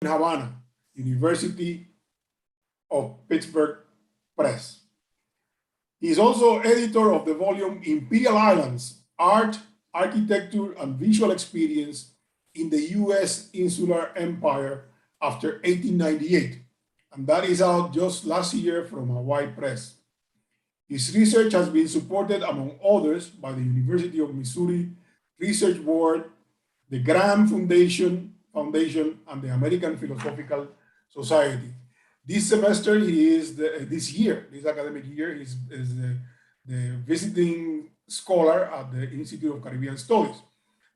in Havana, University of Pittsburgh Press. He is also editor of the volume Imperial Islands, Art, Architecture, and Visual Experience in the U.S. Insular Empire after 1898. And that is out just last year from Hawaii Press. His research has been supported, among others, by the University of Missouri Research Board, the Graham Foundation, and the American Philosophical Society. This semester, this academic year, is the visiting scholar at the Institute of Caribbean Studies.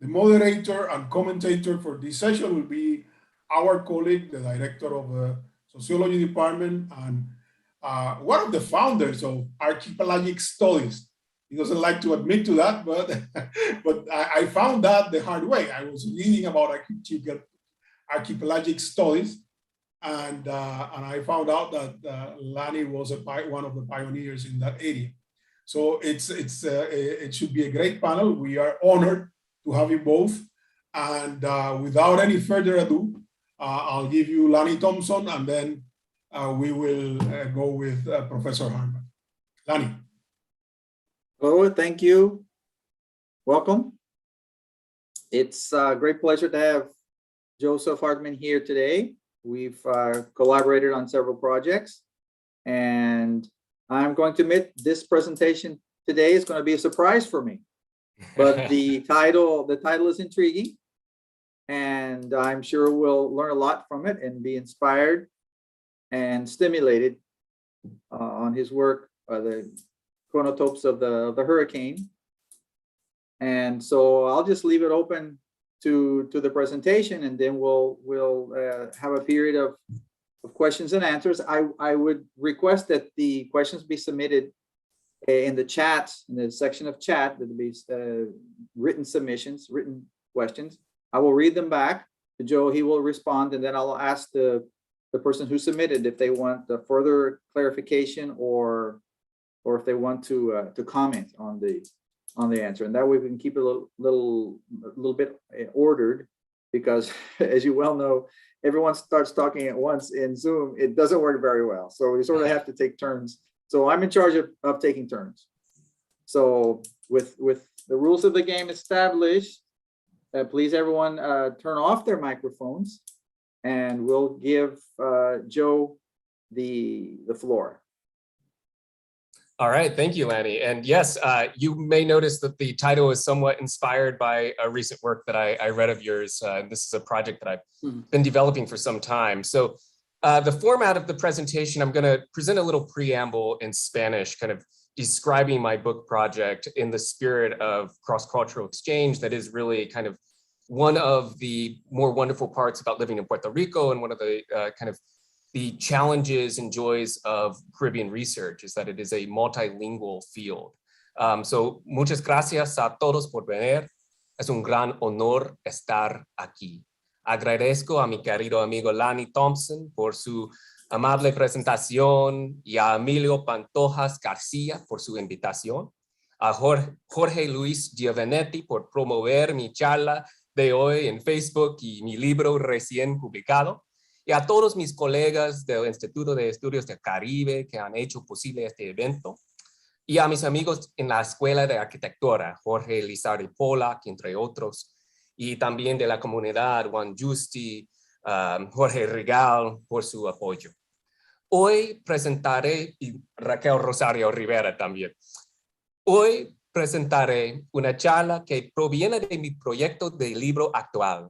The moderator and commentator for this session will be our colleague, the director of the Sociology Department and one of the founders of Archipelagic Studies. He doesn't like to admit to that, but I found that the hard way. I was reading about archipelagic studies, and I found out that Lanny was one of the pioneers in that area. So it should be a great panel. We are honored to have you both. And without any further ado, I'll give you Lanny Thompson, and then we will go with Professor Harman. Lanny. Hello, thank you. Welcome. It's a great pleasure to have Joseph Hartman here today. We've collaborated on several projects, and I'm going to admit this presentation today is going to be a surprise for me. But the title is intriguing, and I'm sure we'll learn a lot from it and be inspired and stimulated on his work, the chronotopes of the hurricane. And so I'll just leave it open to the presentation, and then we'll have a period of questions and answers. I would request that the questions be submitted in the chat, in the section of chat, that be written submissions, written questions. I will read them back to Joe. He will respond, and then I'll ask the person who submitted if they want the further clarification or if they want to comment on the answer, and that way we can keep it a little bit ordered, because as you well know, everyone starts talking at once in Zoom. It doesn't work very well, so we sort of have to take turns. So I'm in charge of taking turns. So with the rules of the game established, please everyone turn off their microphones, and we'll give Joe the floor. All right, thank you, Lanny. And yes, you may notice that the title is somewhat inspired by a recent work that I read of yours. This is a project that I've been developing for some time. So the format of the presentation, I'm going to present a little preamble in Spanish, kind of describing my book project in the spirit of cross-cultural exchange. That is really kind of one of the more wonderful parts about living in Puerto Rico, and one of the kind of the challenges and joys of Caribbean research is that it is a multilingual field. So muchas gracias a todos por venir. Es un gran honor estar aquí. Agradezco a mi querido amigo Lanny Thompson por su amable presentación, y a Emilio Pantojas García por su invitación, a Jorge Luis Giovanetti por promover mi charla de hoy en Facebook y mi libro recién publicado, y a todos mis colegas del Instituto de Estudios del Caribe que han hecho posible este evento, y a mis amigos en la Escuela de Arquitectura, Jorge Lizardi Polak, entre otros, y también de la comunidad, Juan Justi, Jorge Regal, por su apoyo. Hoy presentaré, y Raquel Rosario Rivera también, hoy presentaré una charla que proviene de mi proyecto de libro actual,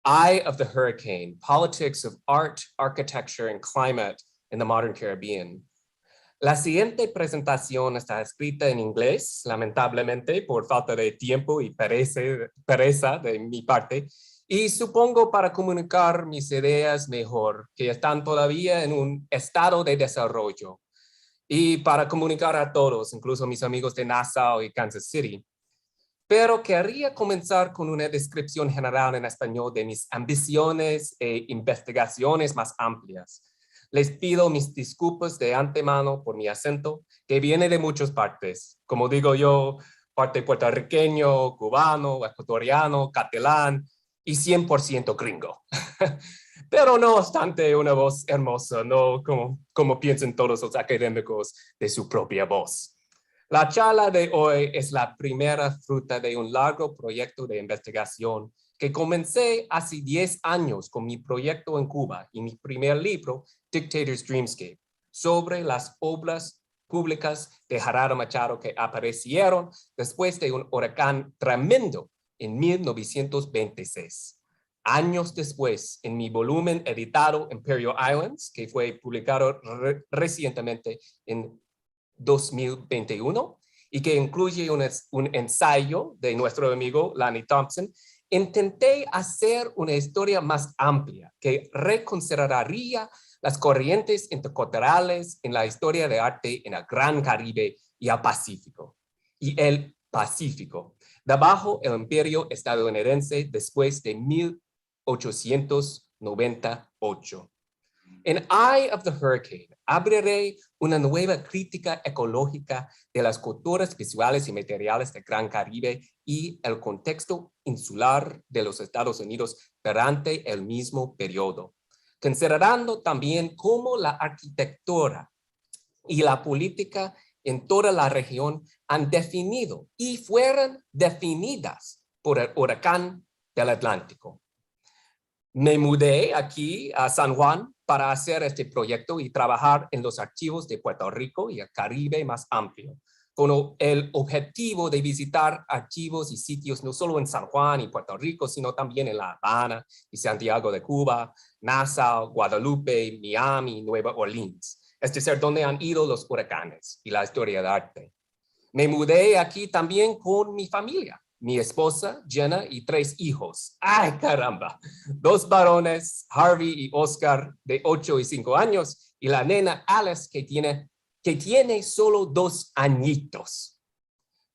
Eye of the Hurricane, Politics of Art, Architecture, and Climate in the Modern Caribbean. La siguiente presentación está escrita en inglés, lamentablemente por falta de tiempo y pereza de mi parte, y supongo para comunicar mis ideas mejor, que están todavía en un estado de desarrollo, y para comunicar a todos, incluso mis amigos de Nassau y Kansas City. Pero quería comenzar con una descripción general en español de mis ambiciones e investigaciones más amplias. Les pido mis disculpas de antemano por mi acento, que viene de muchas partes. Como digo yo, parte puertorriqueño, cubano, ecuatoriano, catalán y 100% gringo. Pero no obstante, una voz hermosa, no como piensan todos los académicos de su propia voz. La charla de hoy es la primera fruta de un largo proyecto de investigación que comencé hace 10 años con mi proyecto en Cuba y mi primer libro, Dictator's Dreamscape, sobre las obras públicas de Gerardo Machado que aparecieron después de un huracán tremendo en 1926. Años después, en mi volumen editado Imperial Islands, que fue publicado recientemente en 2021 y que incluye un ensayo de nuestro amigo Lanny Thompson, intenté hacer una historia más amplia que reconsideraría las corrientes interculturales en la historia de arte en el Gran Caribe y el Pacífico. Debajo el imperio estadounidense después de 1898. En Eye of the Hurricane, abriré una nueva crítica ecológica de las culturas visuales y materiales del Gran Caribe y el contexto insular de los Estados Unidos durante el mismo periodo, considerando también cómo la arquitectura y la política en toda la región han definido y fueron definidas por el huracán del Atlántico. Me mudé aquí a San Juan para hacer este proyecto y trabajar en los archivos de Puerto Rico y el Caribe más amplio, con el objetivo de visitar archivos y sitios no solo en San Juan y Puerto Rico, sino también en La Habana y Santiago de Cuba, Nassau, Guadalupe, Miami, Nueva Orleans. Es decir, donde han ido los huracanes y la historia de arte. Me mudé aquí también con mi familia. Mi esposa, Jenna, y 3 hijos. ¡Ay, caramba! 2 varones, Harvey y Oscar, de 8 y 5 años, y la nena Alice, que tiene solo 2 añitos.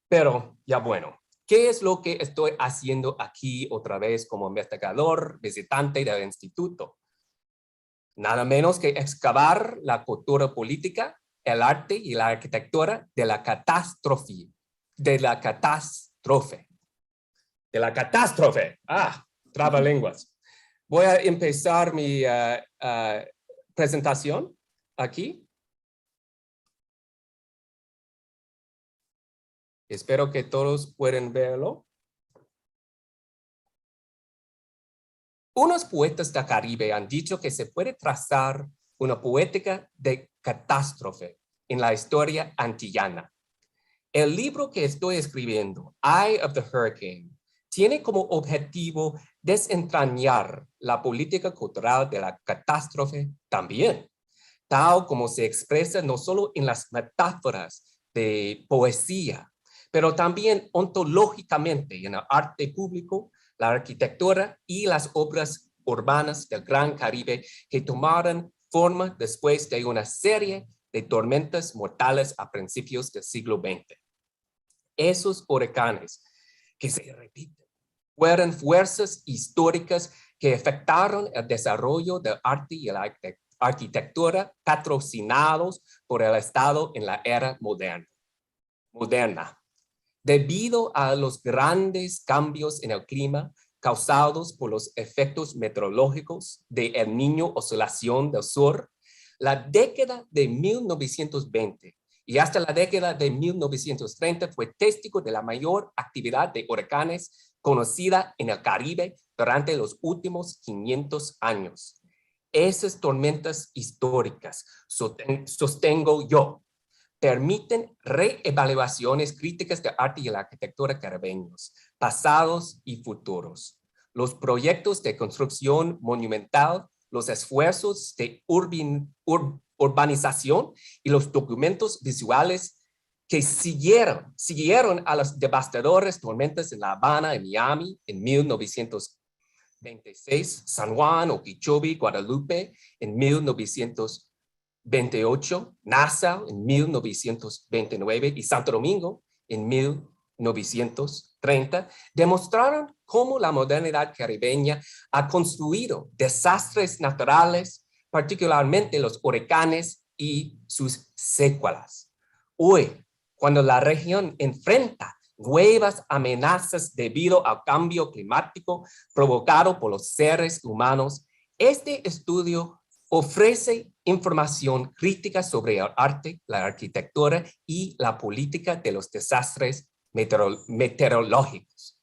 Pero, ya bueno, ¿qué es lo que estoy haciendo aquí otra vez como investigador, visitante del instituto? Nada menos que excavar la cultura política, el arte y la arquitectura de la catástrofe. Trabalenguas. Voy a empezar mi presentación aquí. Espero que todos puedan verlo. Unos poetas del Caribe han dicho que se puede trazar una poética de catástrofe en la historia antillana. El libro que estoy escribiendo, Eye of the Hurricane, tiene como objetivo desentrañar la política cultural de la catástrofe también, tal como se expresa no solo en las metáforas de poesía, pero también ontológicamente en el arte público, la arquitectura y las obras urbanas del Gran Caribe que tomaron forma después de una serie de tormentas mortales a principios del siglo XX. Esos huracanes que se repiten fueron fuerzas históricas que afectaron el desarrollo del arte y la arquitectura patrocinados por el Estado en la era moderna. Debido a los grandes cambios en el clima causados por los efectos meteorológicos de El Niño Oscilación del Sur, la década de 1920 y hasta la década de 1930 fue testigo de la mayor actividad de huracanes conocida en el Caribe durante los últimos 500 años. Esas tormentas históricas, sostengo yo, permiten reevaluaciones críticas de arte y la arquitectura caribeños, pasados y futuros. Los proyectos de construcción monumental, los esfuerzos de urbanización y los documentos visuales que siguieron a las devastadoras tormentas en La Habana y Miami en 1926, San Juan, Okeechobee, Guadalupe en 1928, Nassau en 1929 y Santo Domingo en 1930, demostraron cómo la modernidad caribeña ha construido desastres naturales, particularmente los huracanes y sus secuelas. Hoy, cuando la región enfrenta nuevas amenazas debido al cambio climático provocado por los seres humanos, Este estudio ofrece información crítica sobre el arte, la arquitectura y la política de los desastres meteorológicos.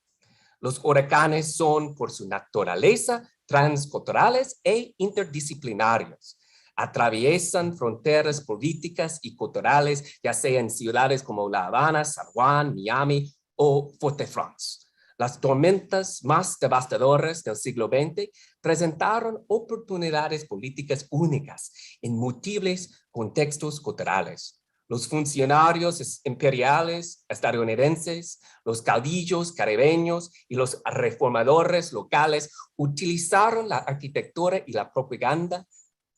Los huracanes son, por su naturaleza, transculturales e interdisciplinarios. Atraviesan fronteras políticas y culturales, ya sea en ciudades como La Habana, San Juan, Miami o Fort-de-France. Las tormentas más devastadoras del siglo XX presentaron oportunidades políticas únicas en múltiples contextos culturales. Los funcionarios imperiales estadounidenses, los caudillos caribeños y los reformadores locales utilizaron la arquitectura y la propaganda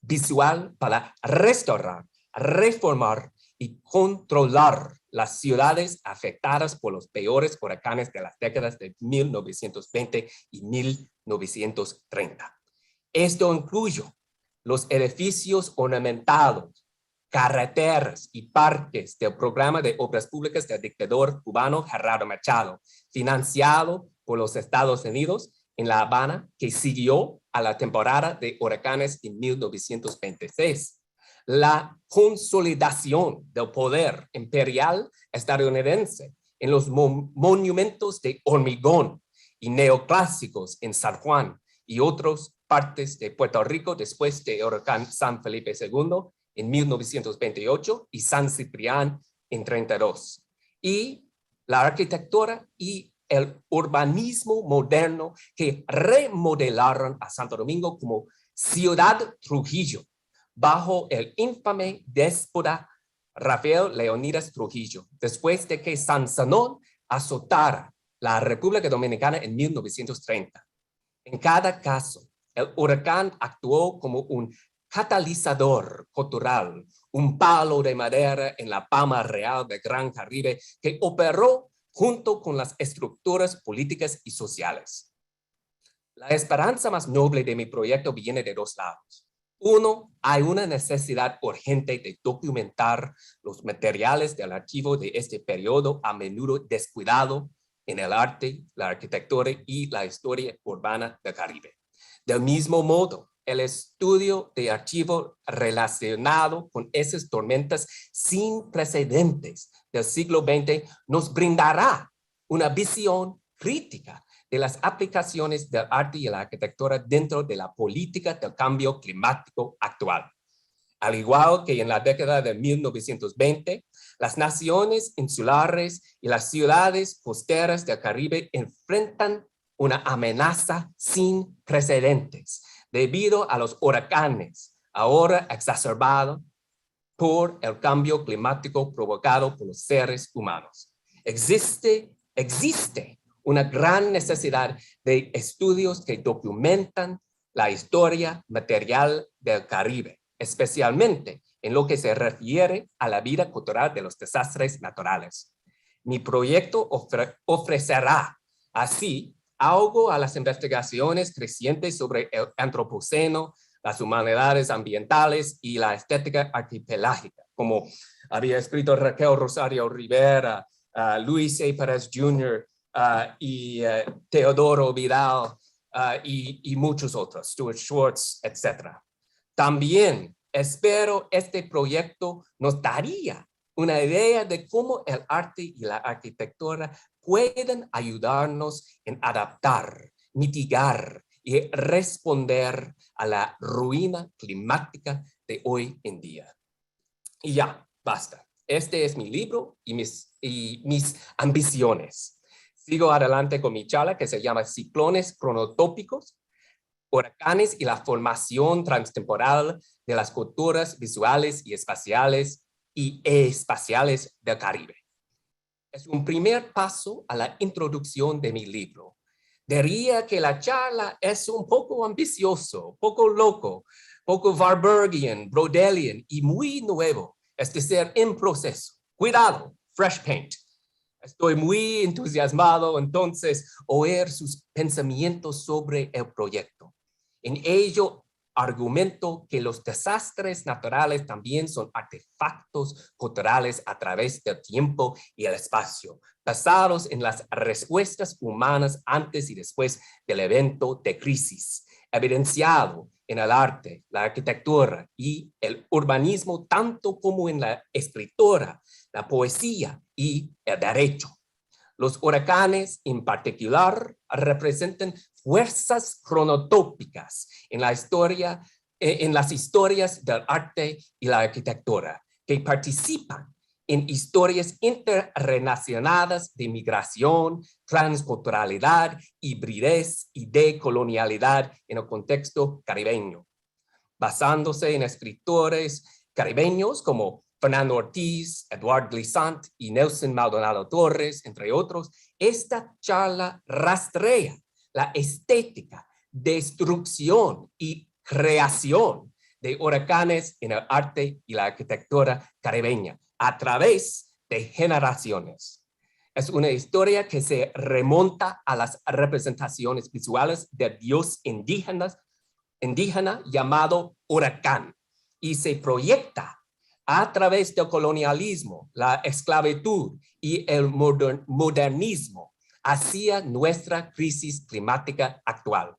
visual para restaurar, reformar y controlar las ciudades afectadas por los peores huracanes de las décadas de 1920 y 1930. Esto incluye los edificios ornamentados, carreteras y parques del programa de obras públicas del dictador cubano Gerardo Machado, financiado por los Estados Unidos en La Habana, que siguió a la temporada de huracanes en 1926. La consolidación del poder imperial estadounidense en los monumentos de hormigón y neoclásicos en San Juan y otras partes de Puerto Rico después del huracán San Felipe II en 1928 y San Ciprián en 32. Y la arquitectura y el urbanismo moderno que remodelaron a Santo Domingo como Ciudad Trujillo bajo el infame déspota Rafael Leónidas Trujillo, después de que sancionó azotara la República Dominicana en 1930. En cada caso, el huracán actuó como un catalizador cultural, un palo de madera en la palma real del Gran Caribe que operó junto con las estructuras políticas y sociales. La esperanza más noble de mi proyecto viene de dos lados. Uno, hay una necesidad urgente de documentar los materiales del archivo de este periodo a menudo descuidado en el arte, la arquitectura y la historia urbana del Caribe. Del mismo modo, el estudio de archivo relacionado con esas tormentas sin precedentes del siglo XX nos brindará una visión crítica de las aplicaciones del arte y la arquitectura dentro de la política del cambio climático actual. Al igual que en la década de 1920, las naciones insulares y las ciudades costeras del Caribe enfrentan una amenaza sin precedentes debido a los huracanes, ahora exacerbados por el cambio climático provocado por los seres humanos. Existe una gran necesidad de estudios que documentan la historia material del Caribe, especialmente en lo que se refiere a la vida cultural de los desastres naturales. Mi proyecto ofrecerá así algo a las investigaciones crecientes sobre el antropoceno, las humanidades ambientales y la estética archipelágica, como había escrito Raquel Rosario Rivera, Luis A. Pérez Jr., y Teodoro Vidal y muchos otros, Stuart Schwartz, etc. También espero este proyecto nos daría una idea de cómo el arte y la arquitectura pueden ayudarnos en adaptar, mitigar y responder a la ruina climática de hoy en día. Y ya, basta. Este es mi libro y mis ambiciones. Sigo adelante con mi charla que se llama Ciclones cronotópicos, huracanes y la formación transtemporal de las culturas visuales y espaciales del Caribe. Es un primer paso a la introducción de mi libro. Diría que la charla es un poco ambicioso, poco loco, poco Warburgian, Brodelian y muy nuevo, es decir, en proceso. Cuidado, fresh paint. Estoy muy entusiasmado entonces oír sus pensamientos sobre el proyecto. En ello argumento que los desastres naturales también son artefactos culturales a través del tiempo y el espacio, basados en las respuestas humanas antes y después del evento de crisis, evidenciado en el arte, la arquitectura y el urbanismo, tanto como en la escritura, la poesía y el derecho. Los huracanes, en particular, representan fuerzas cronotópicas en la historia, en las historias del arte y la arquitectura, que participan en historias interrelacionadas de migración, transculturalidad, hibridez y decolonialidad en el contexto caribeño. Basándose en escritores caribeños como Fernando Ortiz, Eduard Glissant y Nelson Maldonado Torres, entre otros, esta charla rastrea la estética, destrucción y creación de huracanes en el arte y la arquitectura caribeña a través de generaciones. Es una historia que se remonta a las representaciones visuales del dios indígena llamado huracán y se proyecta a través del colonialismo, la esclavitud y el modernismo hacia nuestra crisis climática actual.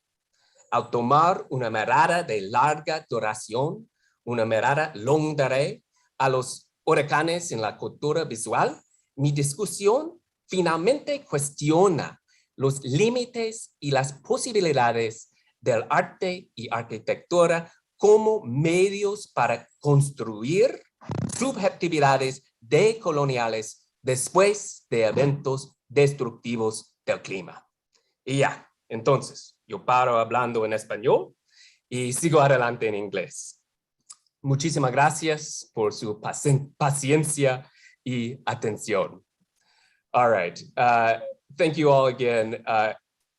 Al tomar una mirada de larga duración, una mirada longue durée a los huracanes en la cultura visual, mi discusión finalmente cuestiona los límites y las posibilidades del arte y arquitectura como medios para construir subjetividades decoloniales después de eventos destructivos del clima. Y ya, entonces, yo paro hablando en español y sigo adelante en inglés. Muchísimas gracias por su paciencia y atención. All right, thank you all again.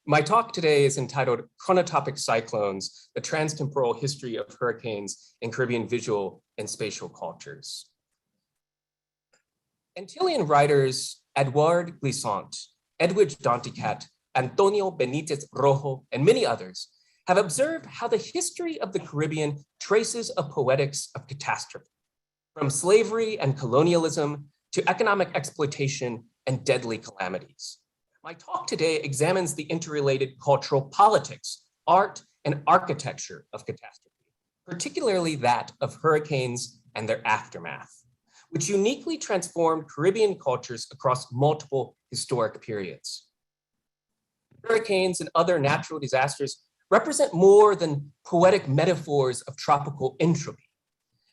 My talk today is entitled Chronotopic Cyclones, the Transtemporal History of Hurricanes in Caribbean Visual and Spatial Cultures. Antillean writers Eduard Glissant, Edwidge Danticat, Antonio Benitez Rojo, and many others have observed how the history of the Caribbean traces a poetics of catastrophe, from slavery and colonialism to economic exploitation and deadly calamities. My talk today examines the interrelated cultural politics, art, and architecture of catastrophe, particularly that of hurricanes and their aftermath, which uniquely transformed Caribbean cultures across multiple historic periods. Hurricanes and other natural disasters represent more than poetic metaphors of tropical entropy.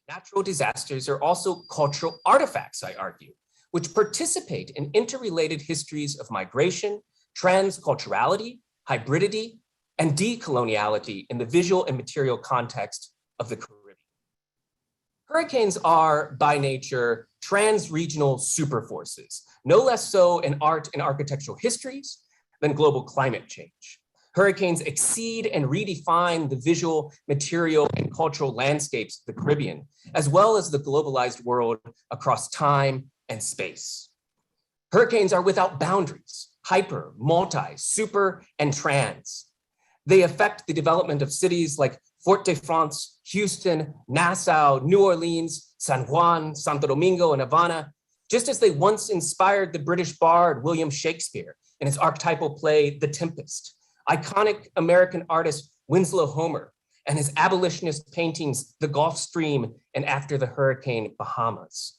Natural disasters are also cultural artifacts, I argue, which participate in interrelated histories of migration, transculturality, hybridity, and decoloniality in the visual and material context of the Caribbean. Hurricanes are, by nature, trans-regional superforces, no less so in art and architectural histories than global climate change. Hurricanes exceed and redefine the visual, material, and cultural landscapes of the Caribbean, as well as the globalized world across time and space. Hurricanes are without boundaries, hyper, multi, super, and trans. They affect the development of cities like Fort-de-France, Houston, Nassau, New Orleans, San Juan, Santo Domingo, and Havana, just as they once inspired the British bard William Shakespeare in his archetypal play, The Tempest, iconic American artist Winslow Homer, and his abolitionist paintings, The Gulf Stream and After the Hurricane, Bahamas.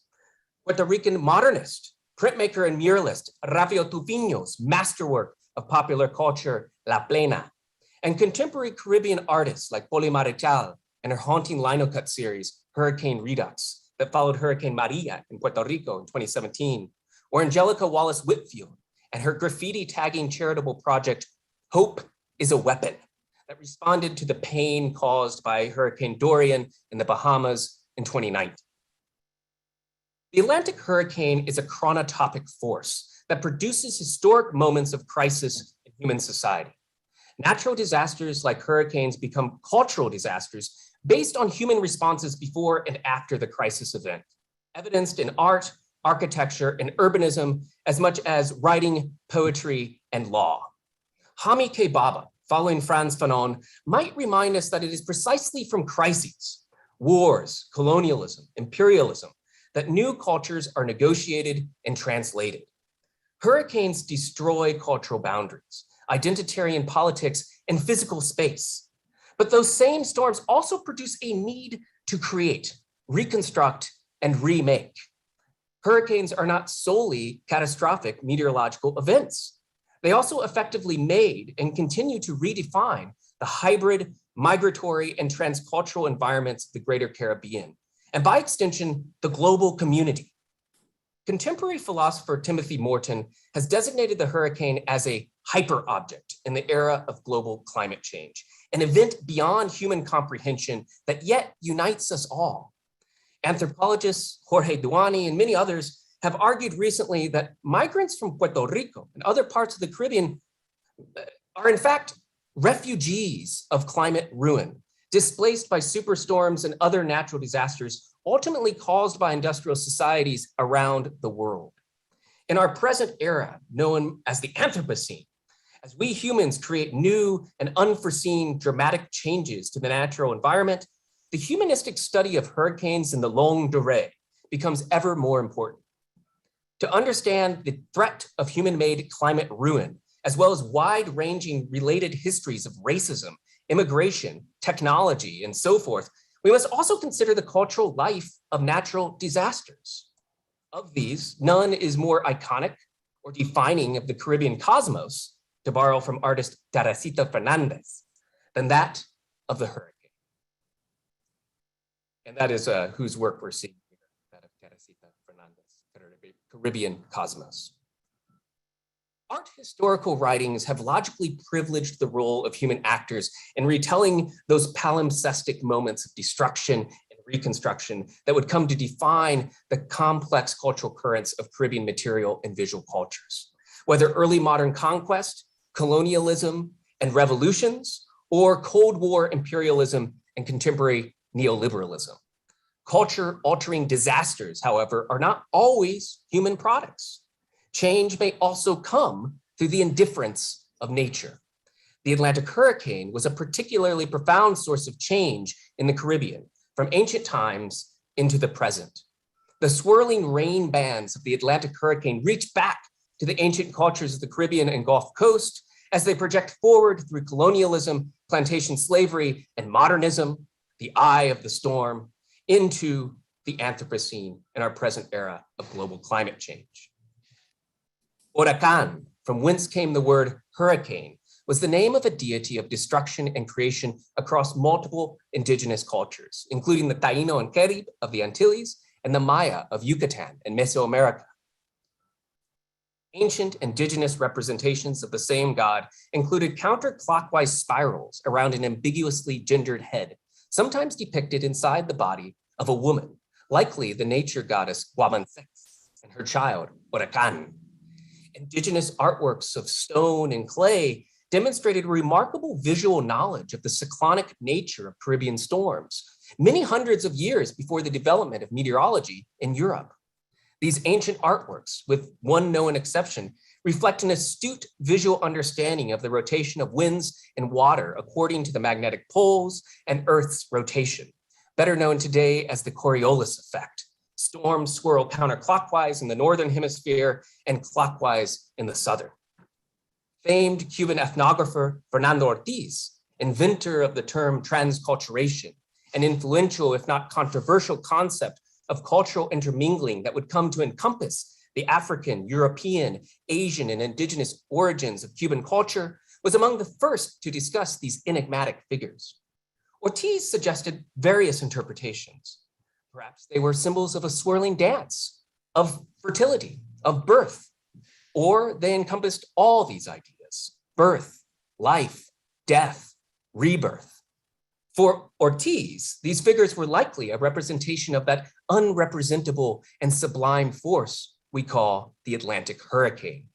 Puerto Rican modernist, printmaker and muralist Rafael Tufino's masterwork of popular culture, La Plena, and contemporary Caribbean artists like Poli Marichal and her haunting linocut series, Hurricane Redux, that followed Hurricane Maria in Puerto Rico in 2017, or Angelica Wallace Whitfield and her graffiti tagging charitable project, Hope is a Weapon, that responded to the pain caused by Hurricane Dorian in the Bahamas in 2019. The Atlantic hurricane is a chronotopic force that produces historic moments of crisis in human society. Natural disasters like hurricanes become cultural disasters based on human responses before and after the crisis event, evidenced in art, architecture, and urbanism as much as writing, poetry, and law. Hami K. Baba, following Frantz Fanon, might remind us that it is precisely from crises, wars, colonialism, imperialism, that new cultures are negotiated and translated. Hurricanes destroy cultural boundaries, identitarian politics, and physical space. But those same storms also produce a need to create, reconstruct, and remake. Hurricanes are not solely catastrophic meteorological events. They also effectively made and continue to redefine the hybrid, migratory, and transcultural environments of the Greater Caribbean, and by extension, the global community. Contemporary philosopher Timothy Morton has designated the hurricane as a hyperobject in the era of global climate change, an event beyond human comprehension that yet unites us all. Anthropologists Jorge Duani and many others have argued recently that migrants from Puerto Rico and other parts of the Caribbean are in fact refugees of climate ruin, displaced by superstorms and other natural disasters ultimately caused by industrial societies around the world. In our present era, known as the Anthropocene, as we humans create new and unforeseen dramatic changes to the natural environment, the humanistic study of hurricanes in the longue durée becomes ever more important. To understand the threat of human-made climate ruin, as well as wide-ranging related histories of racism, immigration, technology, and so forth, we must also consider the cultural life of natural disasters. Of these, none is more iconic or defining of the Caribbean cosmos, to borrow from artist Teresita Fernandez, than that of the hurricane. And that is whose work we're seeing here, that of Teresita Fernandez, Caribbean Cosmos. Art historical writings have logically privileged the role of human actors in retelling those palimpsestic moments of destruction and reconstruction that would come to define the complex cultural currents of Caribbean material and visual cultures. Whether early modern conquest, colonialism, and revolutions, or Cold War imperialism and contemporary neoliberalism. Culture-altering disasters, however, are not always human products. Change may also come through the indifference of nature. The Atlantic hurricane was a particularly profound source of change in the Caribbean, from ancient times into the present. The swirling rain bands of the Atlantic hurricane reach back to the ancient cultures of the Caribbean and Gulf Coast as they project forward through colonialism, plantation slavery, and modernism, the eye of the storm, into the Anthropocene in our present era of global climate change. Huracán, from whence came the word hurricane, was the name of a deity of destruction and creation across multiple indigenous cultures, including the Taino and Carib of the Antilles and the Maya of Yucatan and Mesoamerica. Ancient indigenous representations of the same god included counterclockwise spirals around an ambiguously gendered head, sometimes depicted inside the body of a woman, likely the nature goddess Guamansex and her child, Huracán. Indigenous artworks of stone and clay demonstrated remarkable visual knowledge of the cyclonic nature of Caribbean storms, many hundreds of years before the development of meteorology in Europe. These ancient artworks, with one known exception, reflect an astute visual understanding of the rotation of winds and water according to the magnetic poles and Earth's rotation, better known today as the Coriolis effect. Storms swirl counterclockwise in the northern hemisphere and clockwise in the southern. Famed Cuban ethnographer Fernando Ortiz, inventor of the term transculturation, an influential, if not controversial, concept of cultural intermingling that would come to encompass the African, European, Asian, and indigenous origins of Cuban culture, was among the first to discuss these enigmatic figures. Ortiz suggested various interpretations. Perhaps they were symbols of a swirling dance, of fertility, of birth, or they encompassed all these ideas: birth, life, death, rebirth. For Ortiz, these figures were likely a representation of that unrepresentable and sublime force we call the Atlantic hurricane.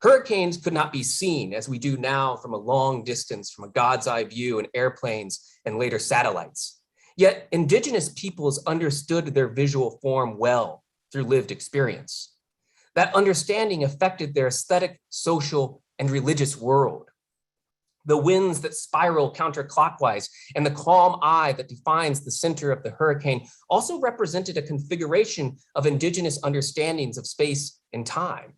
Hurricanes could not be seen as we do now from a long distance, from a God's eye view in airplanes and later satellites. Yet indigenous peoples understood their visual form well through lived experience. That understanding affected their aesthetic, social, and religious world. The winds that spiral counterclockwise and the calm eye that defines the center of the hurricane also represented a configuration of indigenous understandings of space and time.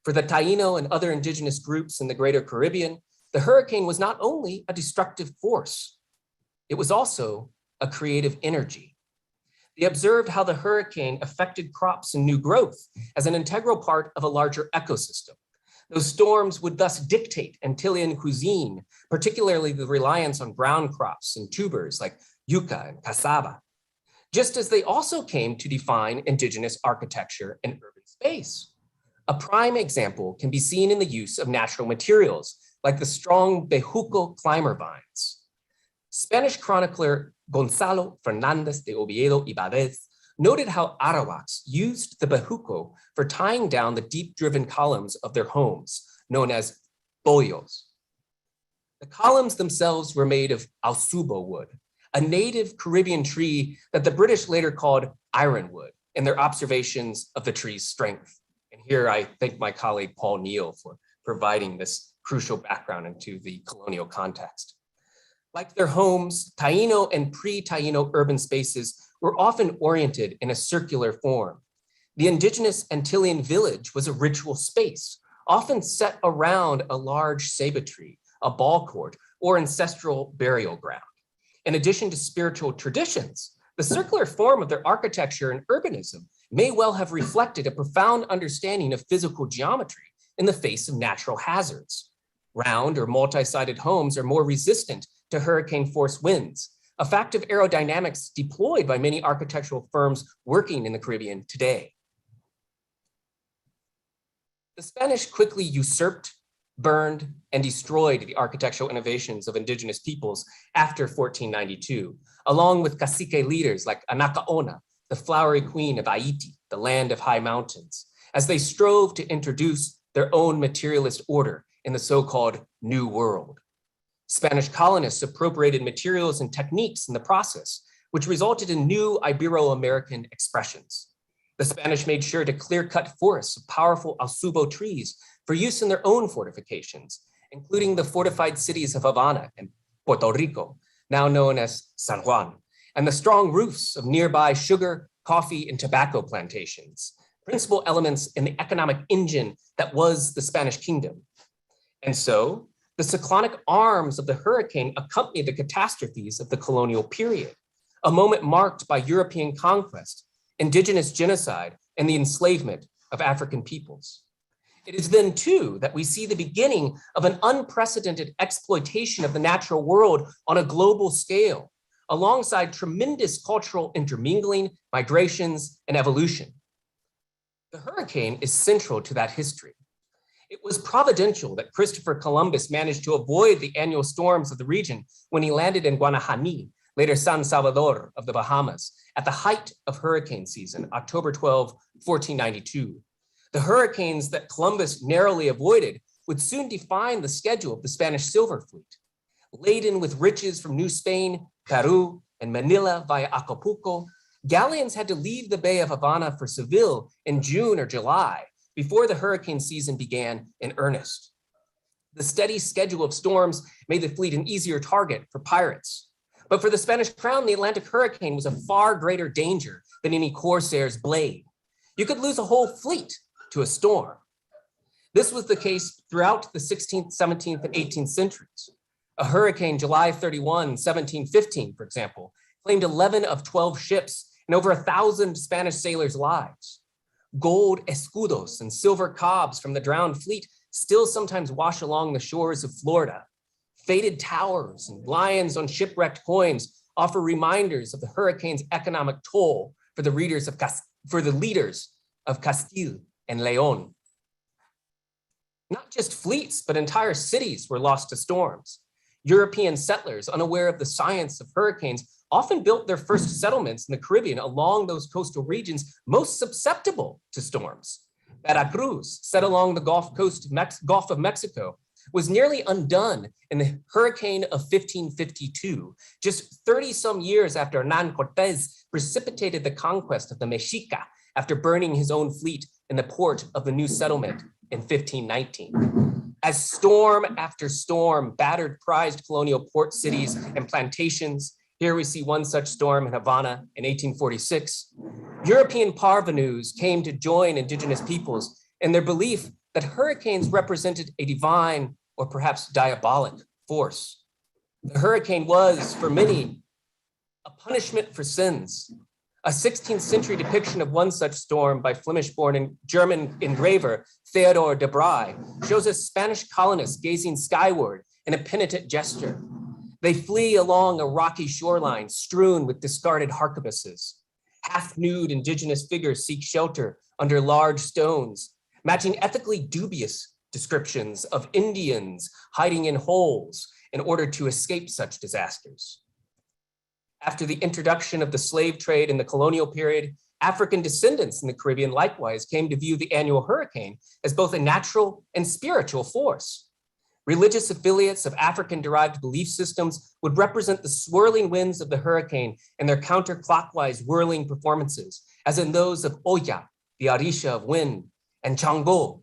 For the Taino and other indigenous groups in the Greater Caribbean, the hurricane was not only a destructive force, it was also a creative energy. They observed how the hurricane affected crops and new growth as an integral part of a larger ecosystem. Those storms would thus dictate Antillean cuisine, particularly the reliance on ground crops and tubers like yuca and cassava, just as they also came to define indigenous architecture and urban space. A prime example can be seen in the use of natural materials like the strong bejuco climber vines. Spanish chronicler Gonzalo Fernández de Oviedo y Báez noted how Arawaks used the bejuco for tying down the deep-driven columns of their homes, known as bollos. The columns themselves were made of alsubo wood, a native Caribbean tree that the British later called ironwood in their observations of the tree's strength. And here I thank my colleague Paul Neal for providing this crucial background into the colonial context. Like their homes, Taino and pre-Taino urban spaces were often oriented in a circular form. The indigenous Antillean village was a ritual space, often set around a large ceiba tree, a ball court, or ancestral burial ground. In addition to spiritual traditions, the circular form of their architecture and urbanism may well have reflected a profound understanding of physical geometry in the face of natural hazards. Round or multi-sided homes are more resistant to hurricane force winds, a fact of aerodynamics deployed by many architectural firms working in the Caribbean today. The Spanish quickly usurped, burned, and destroyed the architectural innovations of indigenous peoples after 1492, along with cacique leaders like Anacaona, the flowery queen of Haiti, the land of high mountains, as they strove to introduce their own materialist order in the so-called New World. Spanish colonists appropriated materials and techniques in the process, which resulted in new Ibero-American expressions. The Spanish made sure to clear-cut forests of powerful alsubo trees for use in their own fortifications, including the fortified cities of Havana and Puerto Rico, now known as San Juan, and the strong roofs of nearby sugar, coffee, and tobacco plantations, principal elements in the economic engine that was the Spanish kingdom. And so, the cyclonic arms of the hurricane accompanied the catastrophes of the colonial period, a moment marked by European conquest, indigenous genocide, and the enslavement of African peoples. It is then, too, that we see the beginning of an unprecedented exploitation of the natural world on a global scale, alongside tremendous cultural intermingling, migrations, and evolution. The hurricane is central to that history. It was providential that Christopher Columbus managed to avoid the annual storms of the region when he landed in Guanahani, later San Salvador of the Bahamas, at the height of hurricane season, October 12, 1492. The hurricanes that Columbus narrowly avoided would soon define the schedule of the Spanish Silver Fleet. Laden with riches from New Spain, Peru, and Manila via Acapulco, galleons had to leave the Bay of Havana for Seville in June or July, before the hurricane season began in earnest. The steady schedule of storms made the fleet an easier target for pirates. But for the Spanish crown, the Atlantic hurricane was a far greater danger than any corsair's blade. You could lose a whole fleet to a storm. This was the case throughout the 16th, 17th, and 18th centuries. A hurricane, July 31, 1715, for example, claimed 11 of 12 ships and over 1,000 Spanish sailors' lives. Gold escudos and silver cobs from the drowned fleet still sometimes wash along the shores of Florida. Faded towers and lions on shipwrecked coins offer reminders of the hurricane's economic toll for the leaders of Castile and Leon. Not just fleets, but entire cities were lost to storms. European settlers, unaware of the science of hurricanes, often built their first settlements in the Caribbean along those coastal regions most susceptible to storms. Veracruz, set along the Gulf of Mexico, was nearly undone in the hurricane of 1552, just 30-some years after Hernán Cortés precipitated the conquest of the Mexica after burning his own fleet in the port of the new settlement in 1519. As storm after storm battered prized colonial port cities and plantations, here we see one such storm in Havana in 1846. European parvenus came to join indigenous peoples in their belief that hurricanes represented a divine or perhaps diabolic force. The hurricane was, for many, a punishment for sins. A 16th century depiction of one such storm by Flemish-born and German engraver Theodor de Bry shows us Spanish colonists gazing skyward in a penitent gesture. They flee along a rocky shoreline strewn with discarded harquebuses. Half-nude indigenous figures seek shelter under large stones, matching ethically dubious descriptions of Indians hiding in holes in order to escape such disasters. After the introduction of the slave trade in the colonial period, African descendants in the Caribbean likewise came to view the annual hurricane as both a natural and spiritual force. Religious affiliates of African-derived belief systems would represent the swirling winds of the hurricane in their counterclockwise whirling performances, as in those of Oya, the Orisha of wind, and Chango,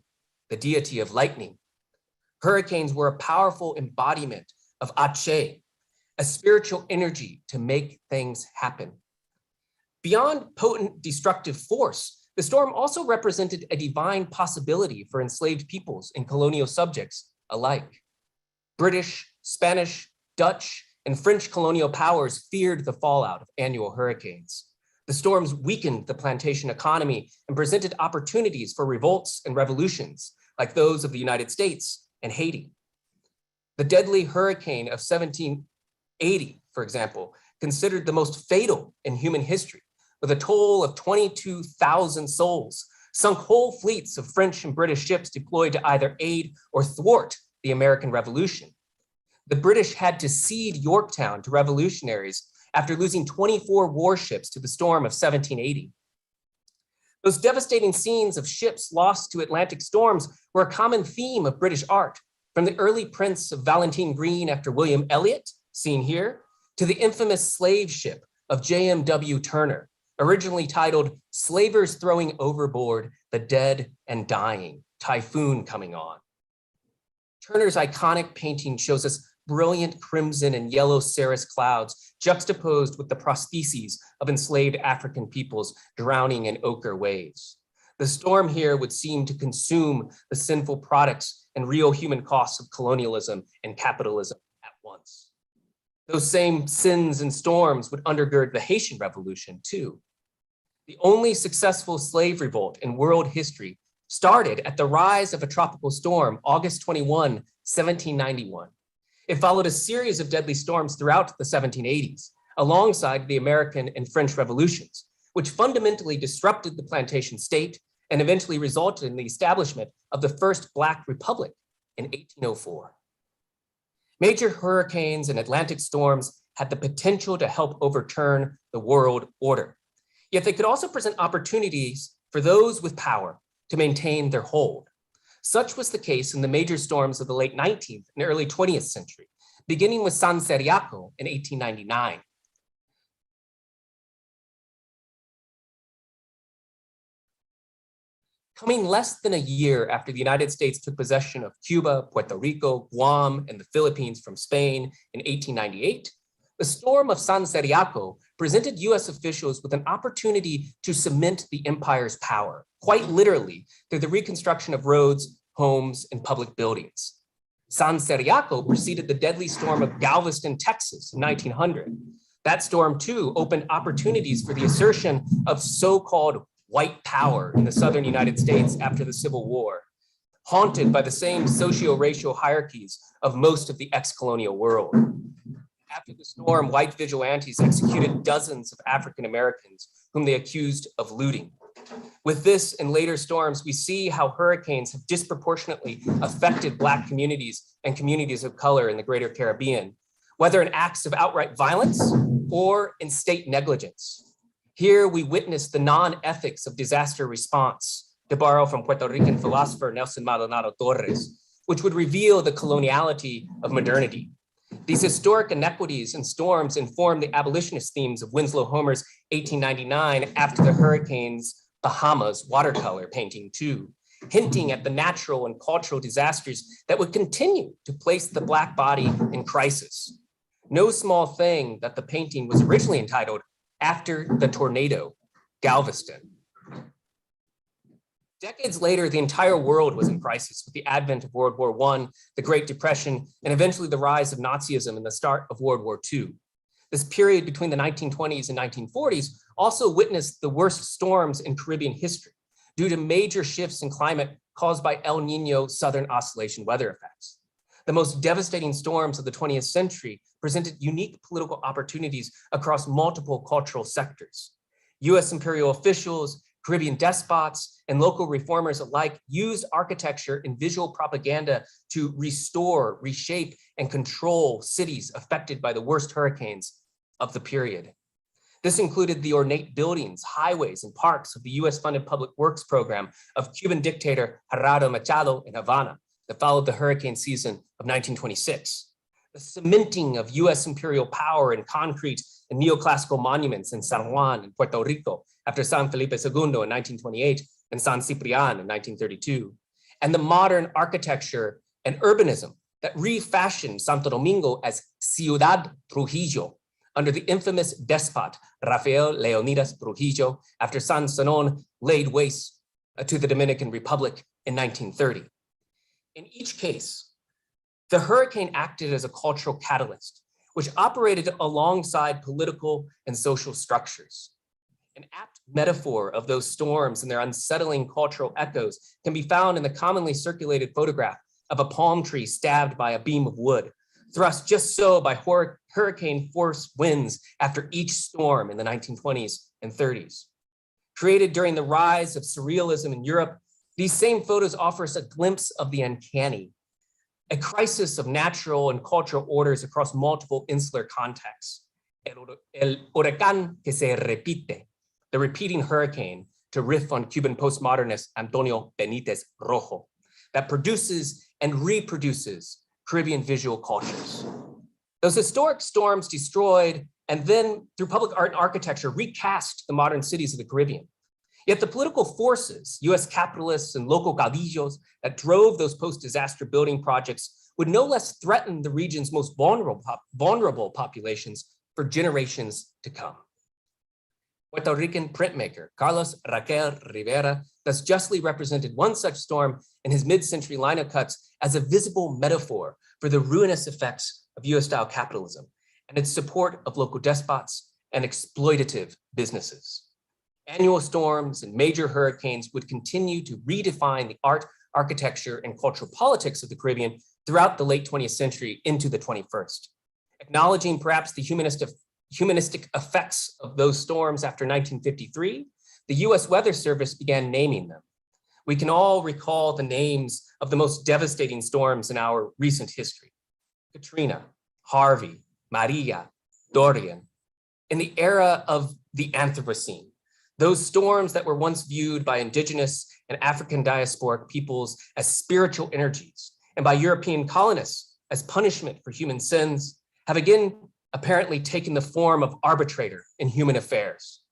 the deity of lightning. Hurricanes were a powerful embodiment of Ache, a spiritual energy to make things happen. Beyond potent destructive force, the storm also represented a divine possibility for enslaved peoples and colonial subjects alike. British, Spanish, Dutch, and French colonial powers feared the fallout of annual hurricanes. The storms weakened the plantation economy and presented opportunities for revolts and revolutions, like those of the United States and Haiti. The deadly hurricane of 1780, for example, considered the most fatal in human history, with a toll of 22,000 souls, sunk whole fleets of French and British ships deployed to either aid or thwart the American Revolution. The British had to cede Yorktown to revolutionaries after losing 24 warships to the storm of 1780. Those devastating scenes of ships lost to Atlantic storms were a common theme of British art, from the early prints of Valentine Green after William Elliot, seen here, to the infamous slave ship of J.M.W. Turner, originally titled Slavers Throwing Overboard the Dead and Dying, Typhoon Coming On. Turner's iconic painting shows us brilliant crimson and yellow cirrus clouds juxtaposed with the prostheses of enslaved African peoples drowning in ochre waves. The storm here would seem to consume the sinful products and real human costs of colonialism and capitalism at once. Those same sins and storms would undergird the Haitian Revolution too. The only successful slave revolt in world history started at the rise of a tropical storm, August 21, 1791. It followed a series of deadly storms throughout the 1780s, alongside the American and French revolutions, which fundamentally disrupted the plantation state and eventually resulted in the establishment of the first Black Republic in 1804. Major hurricanes and Atlantic storms had the potential to help overturn the world order. Yet they could also present opportunities for those with power to maintain their hold. Such was the case in the major storms of the late 19th and early 20th century, beginning with San Ceriaco in 1899. Coming less than a year after the United States took possession of Cuba, Puerto Rico, Guam, and the Philippines from Spain in 1898, the storm of San Ceriaco presented US officials with an opportunity to cement the empire's power, quite literally, through the reconstruction of roads, homes, and public buildings. San Ceriaco preceded the deadly storm of Galveston, Texas in 1900. That storm too opened opportunities for the assertion of so-called white power in the southern United States after the Civil War, haunted by the same socio-racial hierarchies of most of the ex-colonial world. After the storm, white vigilantes executed dozens of African Americans whom they accused of looting. With this and later storms, we see how hurricanes have disproportionately affected Black communities and communities of color in the greater Caribbean, whether in acts of outright violence or in state negligence. Here we witness the non-ethics of disaster response, to borrow from Puerto Rican philosopher Nelson Maldonado Torres, which would reveal the coloniality of modernity. These historic inequities and storms inform the abolitionist themes of Winslow Homer's 1899 After the Hurricanes Bahamas watercolor painting too, hinting at the natural and cultural disasters that would continue to place the Black body in crisis. No small thing that the painting was originally entitled After the Tornado, Galveston. Decades later, the entire world was in crisis with the advent of World War I, the Great Depression, and eventually the rise of Nazism and the start of World War II. This period between the 1920s and 1940s also witnessed the worst storms in Caribbean history due to major shifts in climate caused by El Niño Southern Oscillation weather effects. The most devastating storms of the 20th century presented unique political opportunities across multiple cultural sectors. US imperial officials, Caribbean despots, and local reformers alike used architecture and visual propaganda to restore, reshape, and control cities affected by the worst hurricanes of the period. This included the ornate buildings, highways, and parks of the US-funded public works program of Cuban dictator Gerardo Machado in Havana that followed the hurricane season of 1926. The cementing of US imperial power in concrete and neoclassical monuments in San Juan and Puerto Rico after San Felipe II in 1928 and San Ciprián in 1932, and the modern architecture and urbanism that refashioned Santo Domingo as Ciudad Trujillo under the infamous despot Rafael Leonidas Trujillo after San Zenón laid waste to the Dominican Republic in 1930. In each case, the hurricane acted as a cultural catalyst, which operated alongside political and social structures. An apt metaphor of those storms and their unsettling cultural echoes can be found in the commonly circulated photograph of a palm tree stabbed by a beam of wood, thrust just so by hurricane force winds after each storm in the 1920s and 30s. Created during the rise of surrealism in Europe, these same photos offer us a glimpse of the uncanny, a crisis of natural and cultural orders across multiple insular contexts. El huracán que se repite, the repeating hurricane, to riff on Cuban postmodernist Antonio Benítez Rojo, that produces and reproduces Caribbean visual cultures. Those historic storms destroyed and then through public art and architecture recast the modern cities of the Caribbean. Yet the political forces, US capitalists and local caudillos that drove those post-disaster building projects would no less threaten the region's most vulnerable populations for generations to come. Puerto Rican printmaker Carlos Raquel Rivera thus justly represented one such storm in his mid-century lino cuts as a visible metaphor for the ruinous effects of US-style capitalism and its support of local despots and exploitative businesses. Annual storms and major hurricanes would continue to redefine the art, architecture, and cultural politics of the Caribbean throughout the late 20th century into the 21st. Acknowledging perhaps the humanistic effects of those storms after 1953, the US Weather Service began naming them. We can all recall the names of the most devastating storms in our recent history: Katrina, Harvey, Maria, Dorian. In the era of the Anthropocene, those storms that were once viewed by indigenous and African diasporic peoples as spiritual energies and by European colonists as punishment for human sins have again apparently taken the form of arbitrator in human affairs.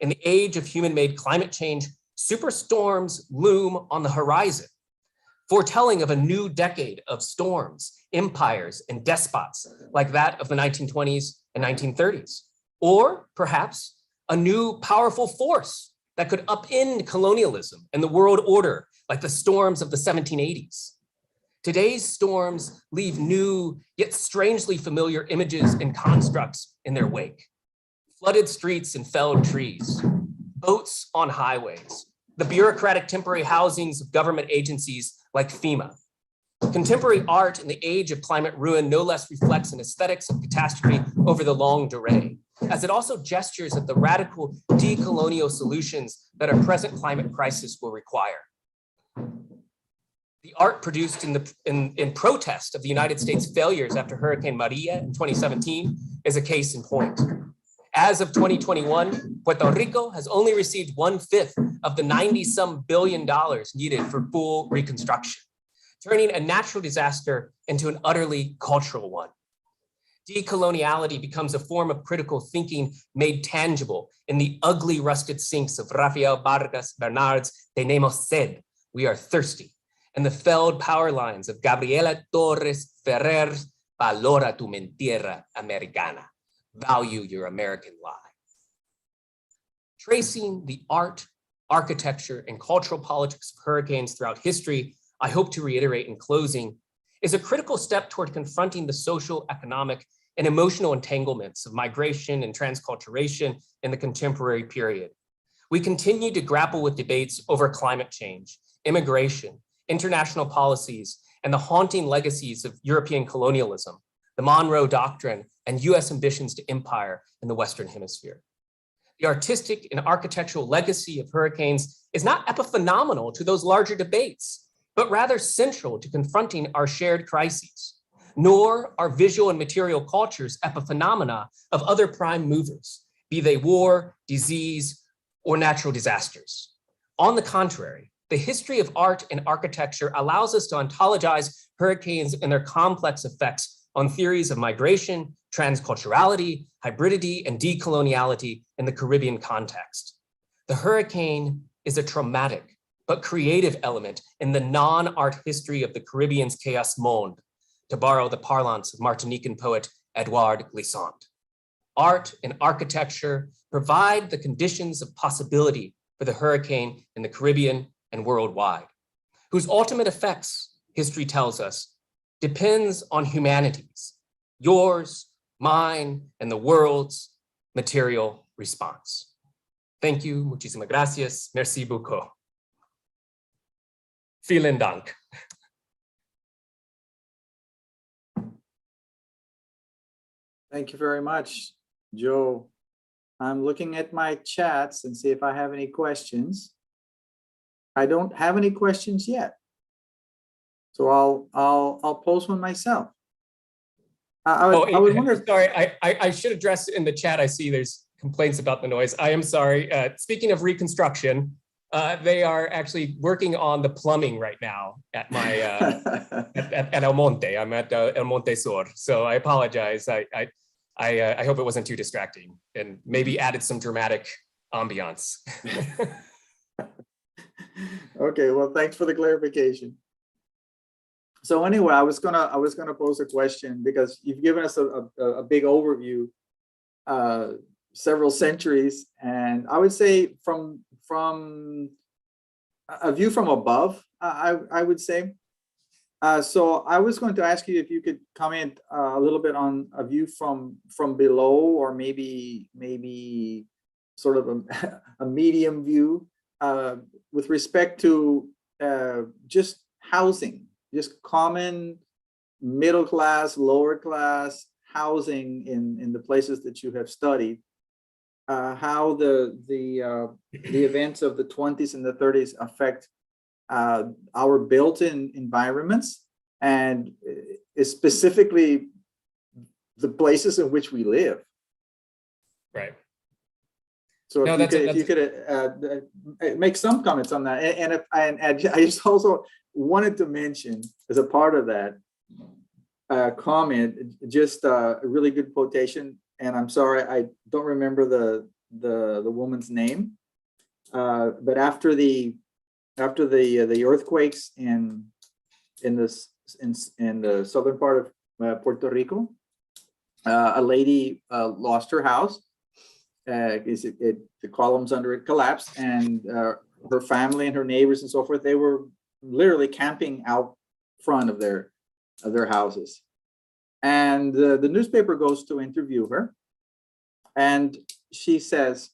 In the age of human-made climate change, superstorms loom on the horizon, foretelling of a new decade of storms, empires, and despots like that of the 1920s and 1930s. Or perhaps a new powerful force that could upend colonialism and the world order like the storms of the 1780s. Today's storms leave new yet strangely familiar images and constructs in their wake. Flooded streets and felled trees, boats on highways, the bureaucratic temporary housings of government agencies like FEMA. Contemporary art in the age of climate ruin no less reflects an aesthetics of catastrophe over the longue durée, as it also gestures at the radical decolonial solutions that our present climate crisis will require. The art produced in protest of the United States failures after Hurricane Maria in 2017 is a case in point. As of 2021, Puerto Rico has only received 1/5 of the 90-some billion dollars needed for full reconstruction, turning a natural disaster into an utterly cultural one. Decoloniality becomes a form of critical thinking made tangible in the ugly rusted sinks of Rafael Vargas Bernard's Tenemos sed, we are thirsty, and the felled power lines of Gabriela Torres Ferrer's Valora tu mentira americana, value your American lie. Tracing the art architecture, and cultural politics of hurricanes throughout history, I hope to reiterate in closing, is a critical step toward confronting the social, economic, and emotional entanglements of migration and transculturation in the contemporary period. We continue to grapple with debates over climate change, immigration, international policies, and the haunting legacies of European colonialism, the Monroe Doctrine, and US ambitions to empire in the Western Hemisphere. The artistic and architectural legacy of hurricanes is not epiphenomenal to those larger debates, but rather central to confronting our shared crises, nor are visual and material cultures epiphenomena of other prime movers, be they war, disease, or natural disasters. On the contrary, the history of art and architecture allows us to ontologize hurricanes and their complex effects on theories of migration, transculturality, hybridity, and decoloniality in the Caribbean context. The hurricane is a traumatic but creative element in the non-art history of the Caribbean's chaos monde, to borrow the parlance of Martinican poet Edouard Glissant. Art and architecture provide the conditions of possibility for the hurricane in the Caribbean and worldwide, whose ultimate effects, history tells us, depends on humanity's, yours, mine, and the world's material response. Thank you, muchísimas gracias, merci beaucoup. Vielen Dank. Thank you very much, Joe. I'm looking at my chats and see if I have any questions. I don't have any questions yet. So I'll post one myself. I would wonder. Sorry, I should address in the chat. I see there's complaints about the noise. I am sorry. Speaking of reconstruction, they are actually working on the plumbing right now at my at El Monte. I'm at El Monte Sur, so I apologize. I hope it wasn't too distracting and maybe added some dramatic ambiance. Okay, well, thanks for the clarification. So anyway, I was gonna pose a question because you've given us a big overview, several centuries, and I would say from a view from above, I would say. So I was going to ask you if you could comment a little bit on a view from below, or maybe sort of a medium view with respect to just housing, just common middle class, lower class housing in the places that you have studied. How the events of the 20s and the 30s affect our built-in environments, and specifically the places in which we live. Right. So if you could make some comments on that, and I just also wanted to mention as a part of that comment, just a really good quotation. And I'm sorry, I don't remember the woman's name, but after the earthquakes in the southern part of Puerto Rico, a lady lost her house. The columns under it collapsed, and her family and her neighbors and so forth, they were literally camping out front of their houses. And the newspaper goes to interview her, and she says,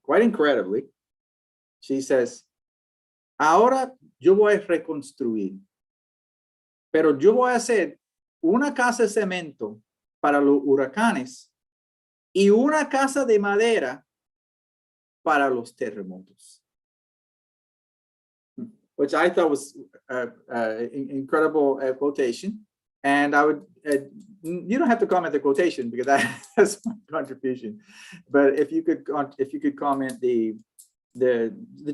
quite incredibly, she says, "Ahora yo voy a reconstruir, pero yo voy a hacer una casa de cemento para los huracanes y una casa de madera para los terremotos," which I thought was incredible quotation. And I would, you don't have to comment the quotation because that's my contribution. But if you could comment the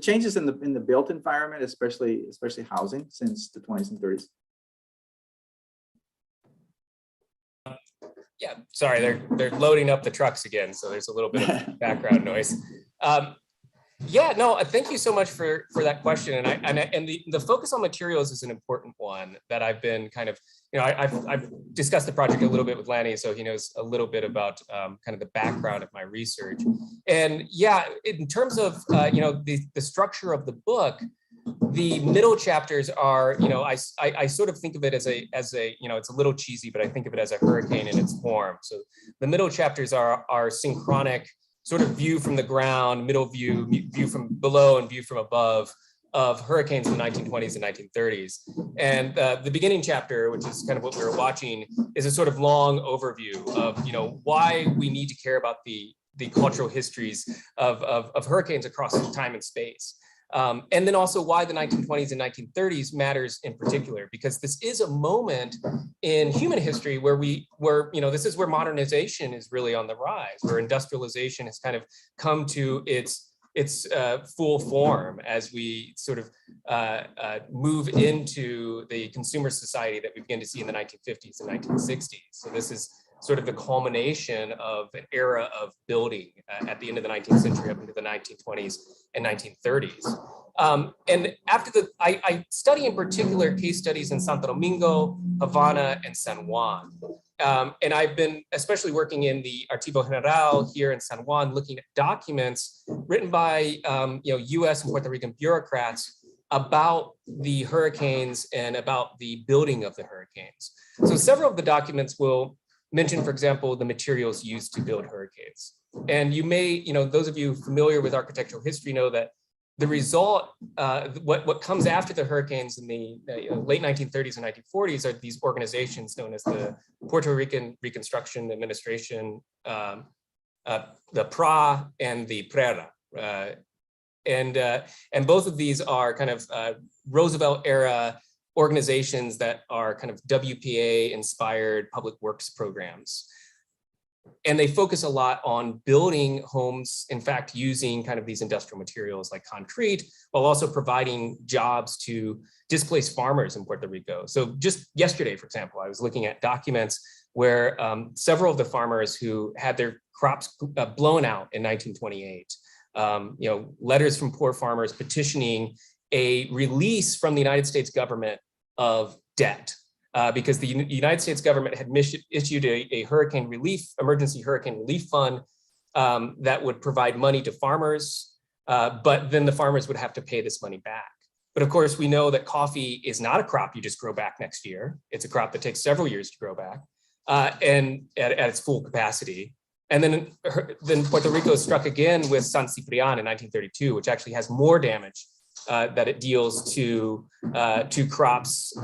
changes in the built environment, especially housing since the 20s and 30s. Yeah, sorry, they're loading up the trucks again, so there's a little bit of background noise. Yeah, no, thank you so much for that question. And the focus on materials is an important one that I've been kind of, I've discussed the project a little bit with Lanny, so he knows a little bit about kind of the background of my research. And yeah, in terms of the structure of the book, the middle chapters are, I sort of think of it as a it's a little cheesy, but I think of it as a hurricane in its form. So the middle chapters are synchronic, sort of view from the ground, middle view, view from below and view from above of hurricanes in the 1920s and 1930s. And the beginning chapter, which is kind of what we were watching, is a sort of long overview of, why we need to care about the cultural histories of hurricanes across time and space. And then also why the 1920s and 1930s matters in particular, because this is a moment in human history where this is where modernization is really on the rise, where industrialization has kind of come to its full form as we sort of move into the consumer society that we begin to see in the 1950s and 1960s. So this is sort of the culmination of an era of building at the end of the 19th century up into the 1920s and 1930s. And after I study in particular case studies in Santo Domingo, Havana, and San Juan. And I've been especially working in the Archivo General here in San Juan, looking at documents written by US and Puerto Rican bureaucrats about the hurricanes and about the building of the hurricanes. So several of the documents will mention, for example, the materials used to build hurricanes. And you may, those of you familiar with architectural history know that the result, what comes after the hurricanes in the late 1930s and 1940s are these organizations known as the Puerto Rican Reconstruction Administration, the PRA and the UPRRRP. And both of these are kind of Roosevelt era organizations that are kind of WPA inspired public works programs. And they focus a lot on building homes, in fact, using kind of these industrial materials like concrete, while also providing jobs to displaced farmers in Puerto Rico. So just yesterday, for example, I was looking at documents where several of the farmers who had their crops blown out in 1928, letters from poor farmers petitioning a release from the United States government of debt. Because the United States government had issued a hurricane relief, emergency hurricane relief fund that would provide money to farmers, but then the farmers would have to pay this money back. But of course, we know that coffee is not a crop you just grow back next year. It's a crop that takes several years to grow back and at its full capacity. And then Puerto Rico struck again with San Ciprián in 1932, which actually has more damage that it deals to crops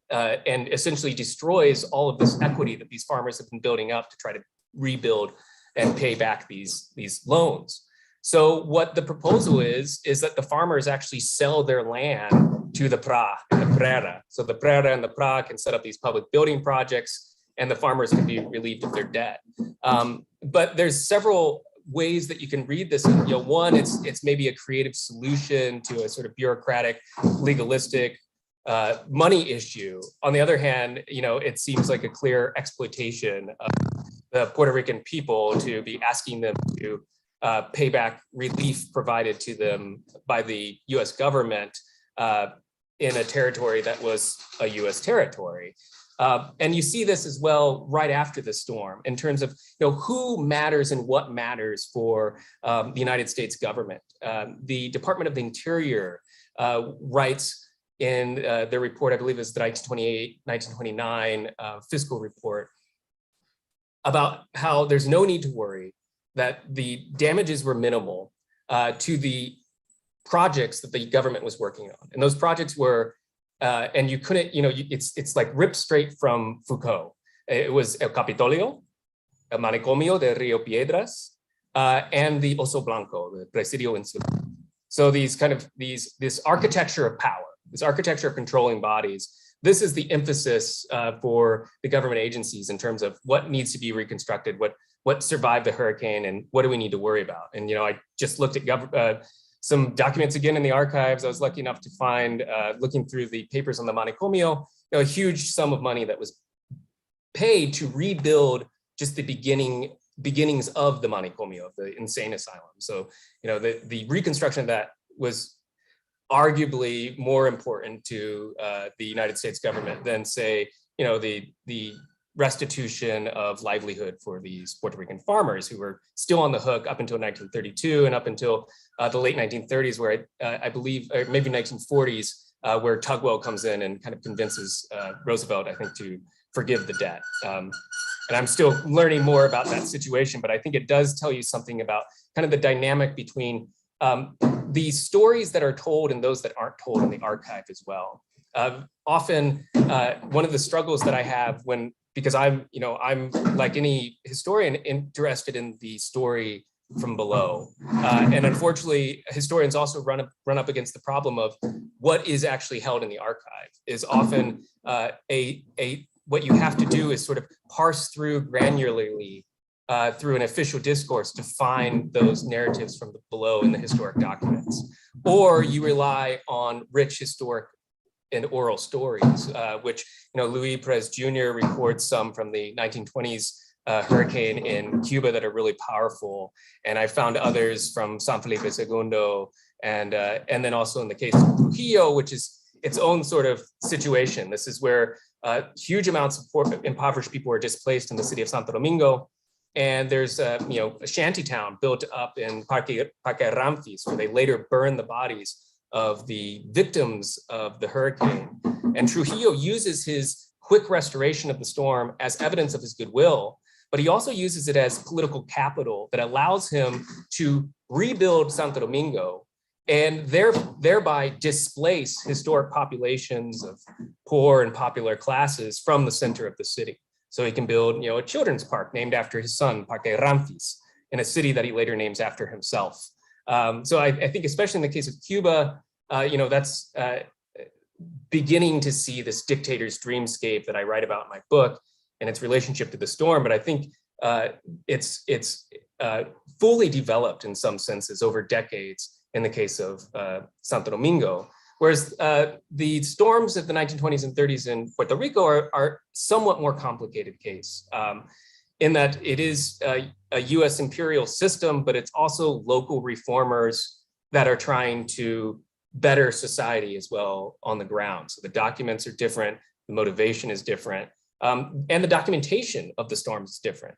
and essentially destroys all of this equity that these farmers have been building up to try to rebuild and pay back these loans. So what the proposal is that the farmers actually sell their land to the PRA and the UPRRRP. So the UPRRRP and the PRA can set up these public building projects and the farmers can be relieved of their debt. But there's several ways that you can read this. One, it's maybe a creative solution to a sort of bureaucratic, legalistic money issue. On the other hand, it seems like a clear exploitation of the Puerto Rican people to be asking them to pay back relief provided to them by the US government in a territory that was a US territory. And you see this as well right after the storm in terms of who matters and what matters for the United States government. The Department of the Interior writes in their report, I believe it's the 1929 fiscal report, about how there's no need to worry, that the damages were minimal to the projects that the government was working on. And those projects were, and you couldn't, it's like ripped straight from Foucault. It was El Capitolio, El Manicomio de Rio Piedras, and the Oso Blanco, the Presidio Insular. So this architecture of power, this architecture of controlling bodies, this is the emphasis for the government agencies in terms of what needs to be reconstructed, what survived the hurricane, and what do we need to worry about. And I just looked at some documents again in the archives. I was lucky enough to find, looking through the papers on the Manicomio, a huge sum of money that was paid to rebuild just the beginning beginnings of the manicomio, of the insane asylum. So, the reconstruction of that was arguably more important to the United States government than, say, the restitution of livelihood for these Puerto Rican farmers who were still on the hook up until 1932 and up until the late 1930s, where I believe, or maybe 1940s, where Tugwell comes in and kind of convinces Roosevelt, I think, to forgive the debt. And I'm still learning more about that situation, but I think it does tell you something about kind of the dynamic between the stories that are told and those that aren't told in the archive as well. Often, one of the struggles that I have because I'm like any historian interested in the story from below, and unfortunately, historians also run up against the problem of what is actually held in the archive is often what you have to do is sort of parse through granularly through an official discourse to find those narratives from below in the historic documents, or you rely on rich historic and oral stories, which Luis Perez Jr. records some from the 1920s hurricane in Cuba that are really powerful, and I found others from San Felipe II, and then also in the case of Trujillo, which is its own sort of situation. This is where huge amounts of impoverished people were displaced in the city of Santo Domingo. And there's a shanty town built up in Parque Ramfis, where they later burned the bodies of the victims of the hurricane. And Trujillo uses his quick restoration of the storm as evidence of his goodwill, but he also uses it as political capital that allows him to rebuild Santo Domingo and thereby displace historic populations of poor and popular classes from the center of the city. So he can build, a children's park named after his son, Parque Ramfis, in a city that he later names after himself. So I think, especially in the case of Cuba, that's beginning to see this dictator's dreamscape that I write about in my book and its relationship to the storm. But I think it's fully developed in some senses over decades in the case of Santo Domingo. Whereas the storms of the 1920s and 30s in Puerto Rico are somewhat more complicated case in that it is a US imperial system, but it's also local reformers that are trying to better society as well on the ground. So the documents are different, the motivation is different, and the documentation of the storms is different.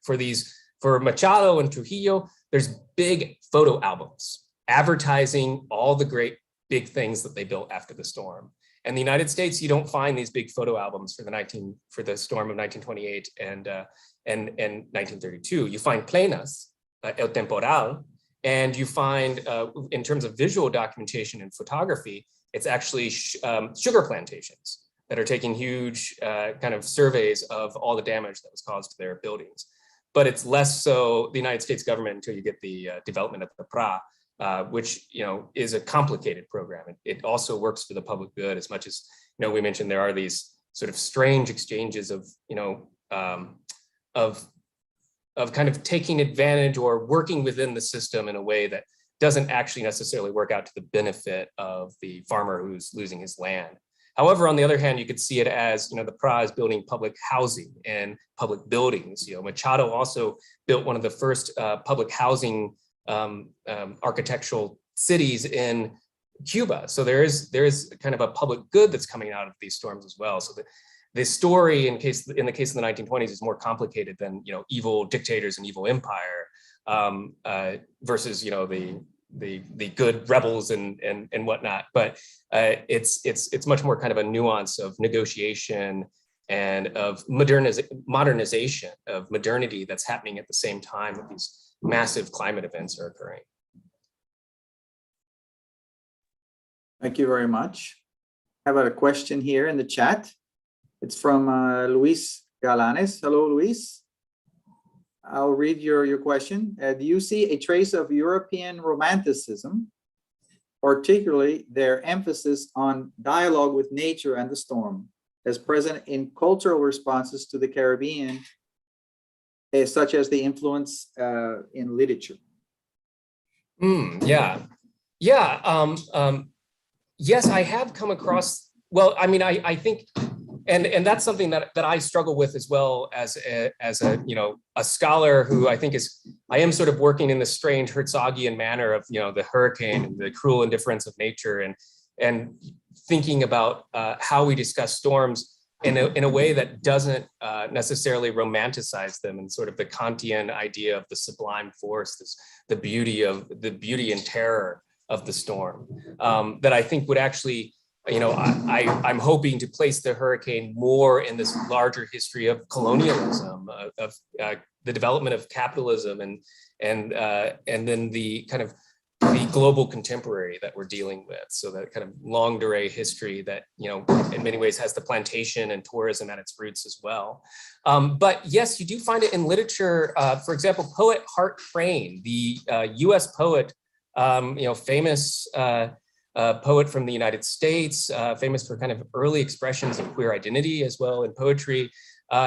For Machado and Trujillo, there's big photo albums advertising all the great big things that they built after the storm. In the United States, you don't find these big photo albums for the storm of 1928 and 1932. You find plenas, El Temporal, and you find, in terms of visual documentation and photography, it's actually sugar plantations that are taking huge kind of surveys of all the damage that was caused to their buildings. But it's less so the United States government until you get the development of the PRA, which is a complicated program. It also works for the public good, as much as we mentioned there are these sort of strange exchanges of kind of taking advantage or working within the system in a way that doesn't actually necessarily work out to the benefit of the farmer who's losing his land. However, on the other hand, you could see it as the PRA is building public housing and public buildings. Machado also built one of the first public housing architectural cities in Cuba. So there is kind of a public good that's coming out of these storms as well. So the story in the case of the 1920s is more complicated than evil dictators and evil empire versus the good rebels and whatnot. But it's much more kind of a nuance of negotiation and of modernization of modernity that's happening at the same time that these massive climate events are occurring. Thank you very much. I have a question here in the chat. It's from Luis Galanes. Hello, Luis. I'll read your question. Do you see a trace of European romanticism, particularly their emphasis on dialogue with nature and the storm, as present in cultural responses to the Caribbean, such as the influence in literature? Yes, I have come across. Well, I mean, I think and that's something that I struggle with as well as a scholar who I think I am sort of working in this strange Herzogian manner of the hurricane and the cruel indifference of nature, and thinking about how we discuss storms in a way that doesn't necessarily romanticize them, and sort of the Kantian idea of the sublime force, the beauty and terror of the storm, that I think would actually, I'm hoping to place the hurricane more in this larger history of colonialism, of the development of capitalism, and then the kind of the global contemporary that we're dealing with. So that kind of longue durée history that, in many ways has the plantation and tourism at its roots as well. But yes, you do find it in literature. For example, poet Hart Crane, the US poet, famous poet from the United States, famous for kind of early expressions of queer identity as well in poetry.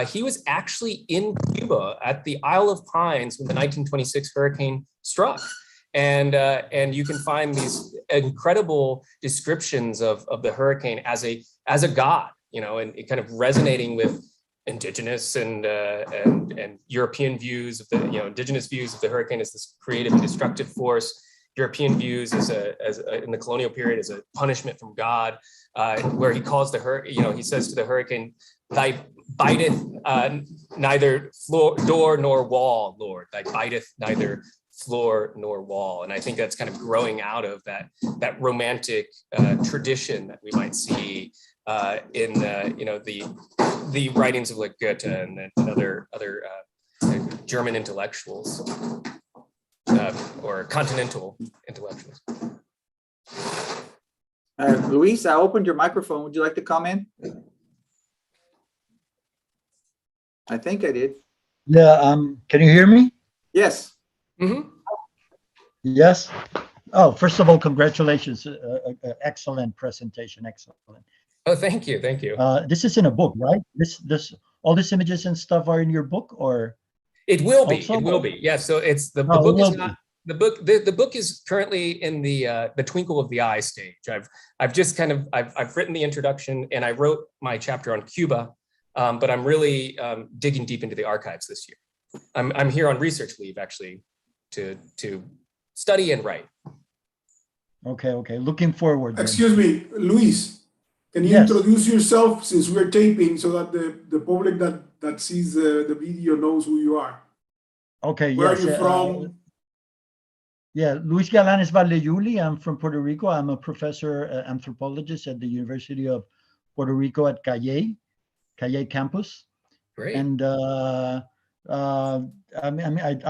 He was actually in Cuba at the Isle of Pines when the 1926 hurricane struck. And you can find these incredible descriptions of the hurricane as a god, and kind of resonating with indigenous and European views of the indigenous views of the hurricane as this creative and destructive force, European views as in the colonial period as a punishment from God, where he calls he says to the hurricane, "Thy biteth neither door nor wall, Lord. Thy biteth neither floor nor wall." And I think that's kind of growing out of that romantic tradition that we might see in the writings of like Goethe and other German intellectuals or continental intellectuals. Luis, I opened your microphone. Would you like to comment? I think I did. Yeah. Can you hear me? Yes. Mm-hmm. Yes. Oh, first of all, congratulations. Excellent presentation. Excellent. Oh, thank you. Thank you. This is in a book, right? All these images and stuff are in your book, or? It will be. Also? It will be. Yeah. So it's the Oh, book it is will not be. the book. The book is currently in the twinkle of the eye stage. I've just kind of I've written the introduction and I wrote my chapter on Cuba, but I'm really digging deep into the archives this year. I'm here on research leave actually to study and write. Okay. Looking forward. Then. Excuse me, Luis, can you Yes. introduce yourself since we're taping so that the public that sees the video knows who you are? Okay. Where Yes. are you from? Yeah, Luis Galanes Valdeyuli. I'm from Puerto Rico. I'm a professor, anthropologist at the University of Puerto Rico at Calle campus. Great. And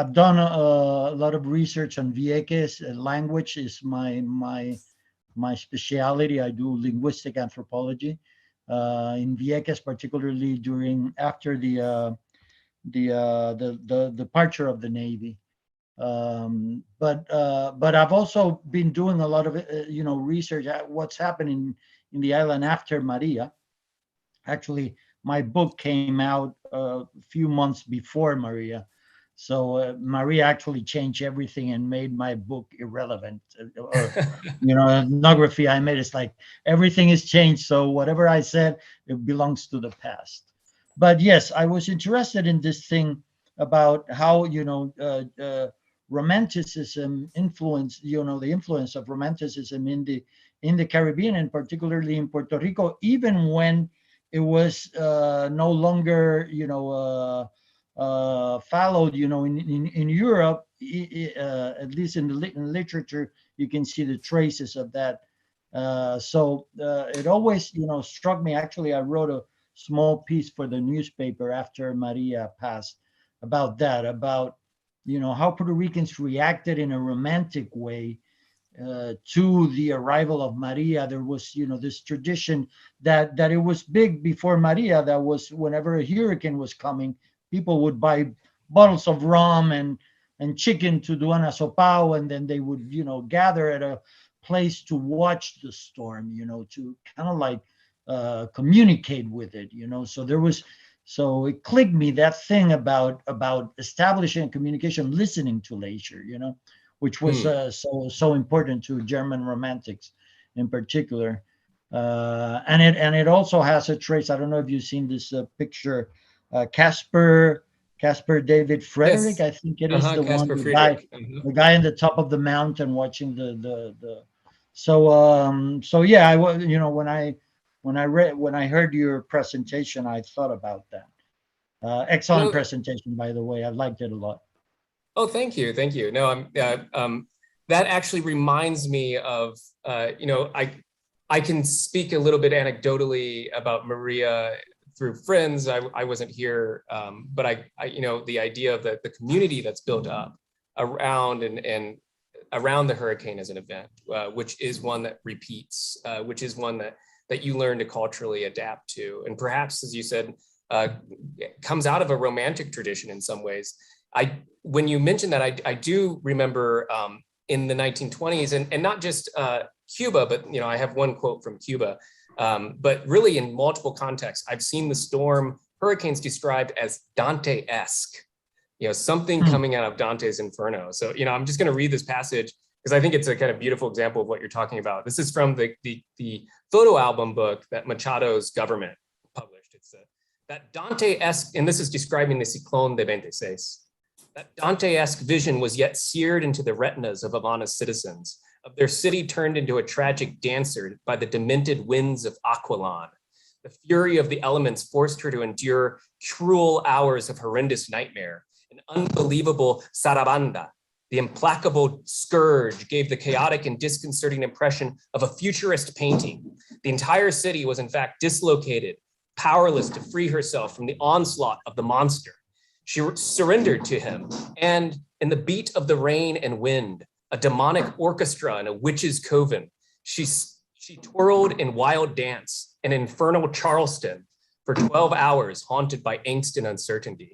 I've done a lot of research on Vieques. Language is my specialty. I do linguistic anthropology in Vieques, particularly after the departure of the Navy. But I've also been doing a lot of research at what's happening in the island after Maria. Actually, my book came out a few months before Maria, so Maria actually changed everything and made my book irrelevant. Ethnography I made, it's like everything is changed, so whatever I said, it belongs to the past. But yes, I was interested in this thing about how Romanticism influenced, the influence of Romanticism in the Caribbean, and particularly in Puerto Rico, even when it was no longer, followed, in Europe, at least in literature, you can see the traces of that. So it always, struck me. Actually, I wrote a small piece for the newspaper after Maria passed about that, about, how Puerto Ricans reacted in a romantic way to the arrival of Maria. There was, this tradition that it was big before Maria. That was whenever a hurricane was coming, people would buy bottles of rum and chicken to do an asopao, and then they would, gather at a place to watch the storm, to kind of like communicate with it, so it clicked me, that thing about establishing communication, listening to nature, which was so important to German romantics in particular. And it also has a trace. I don't know if you've seen this picture, Casper David Frederick, Yes. I think it is the one, Casper Friedrich. Mhm. the guy in the top of the mountain watching the. So yeah, I was, you know, when I heard your presentation, I thought about that. Excellent No, presentation, by the way. I liked it a lot. oh, thank you, thank you. No, that actually reminds me of, you know, I can speak a little bit anecdotally about Maria through friends. I wasn't here, but you know, the idea of the community that's built up around and around the hurricane as an event, which is one that repeats, which is one that you learn to culturally adapt to, and perhaps, as you said, comes out of a romantic tradition in some ways. When you mentioned that, I do remember in the 1920s, and not just Cuba, but you know, I have one quote from Cuba, but really in multiple contexts, I've seen the storm hurricanes described as Dante-esque, you know, something coming out of Dante's Inferno. So, you know, I'm just going to read this passage because I think it's a kind of beautiful example of what you're talking about. This is from the photo album book that Machado's government published. It's that Dante-esque, and this is describing the Cyclone de 26. That Dante-esque vision was yet seared into the retinas of Havana's citizens, of their city turned into a tragic dancer by the demented winds of Aquilon. The fury of the elements forced her to endure cruel hours of horrendous nightmare. An unbelievable sarabanda, the implacable scourge, gave the chaotic and disconcerting impression of a futurist painting. The entire city was in fact dislocated, powerless to free herself from the onslaught of the monster. She surrendered to him, and in the beat of the rain and wind, a demonic orchestra in a witch's coven, she twirled in wild dance, an infernal Charleston, for 12 hours, haunted by angst and uncertainty.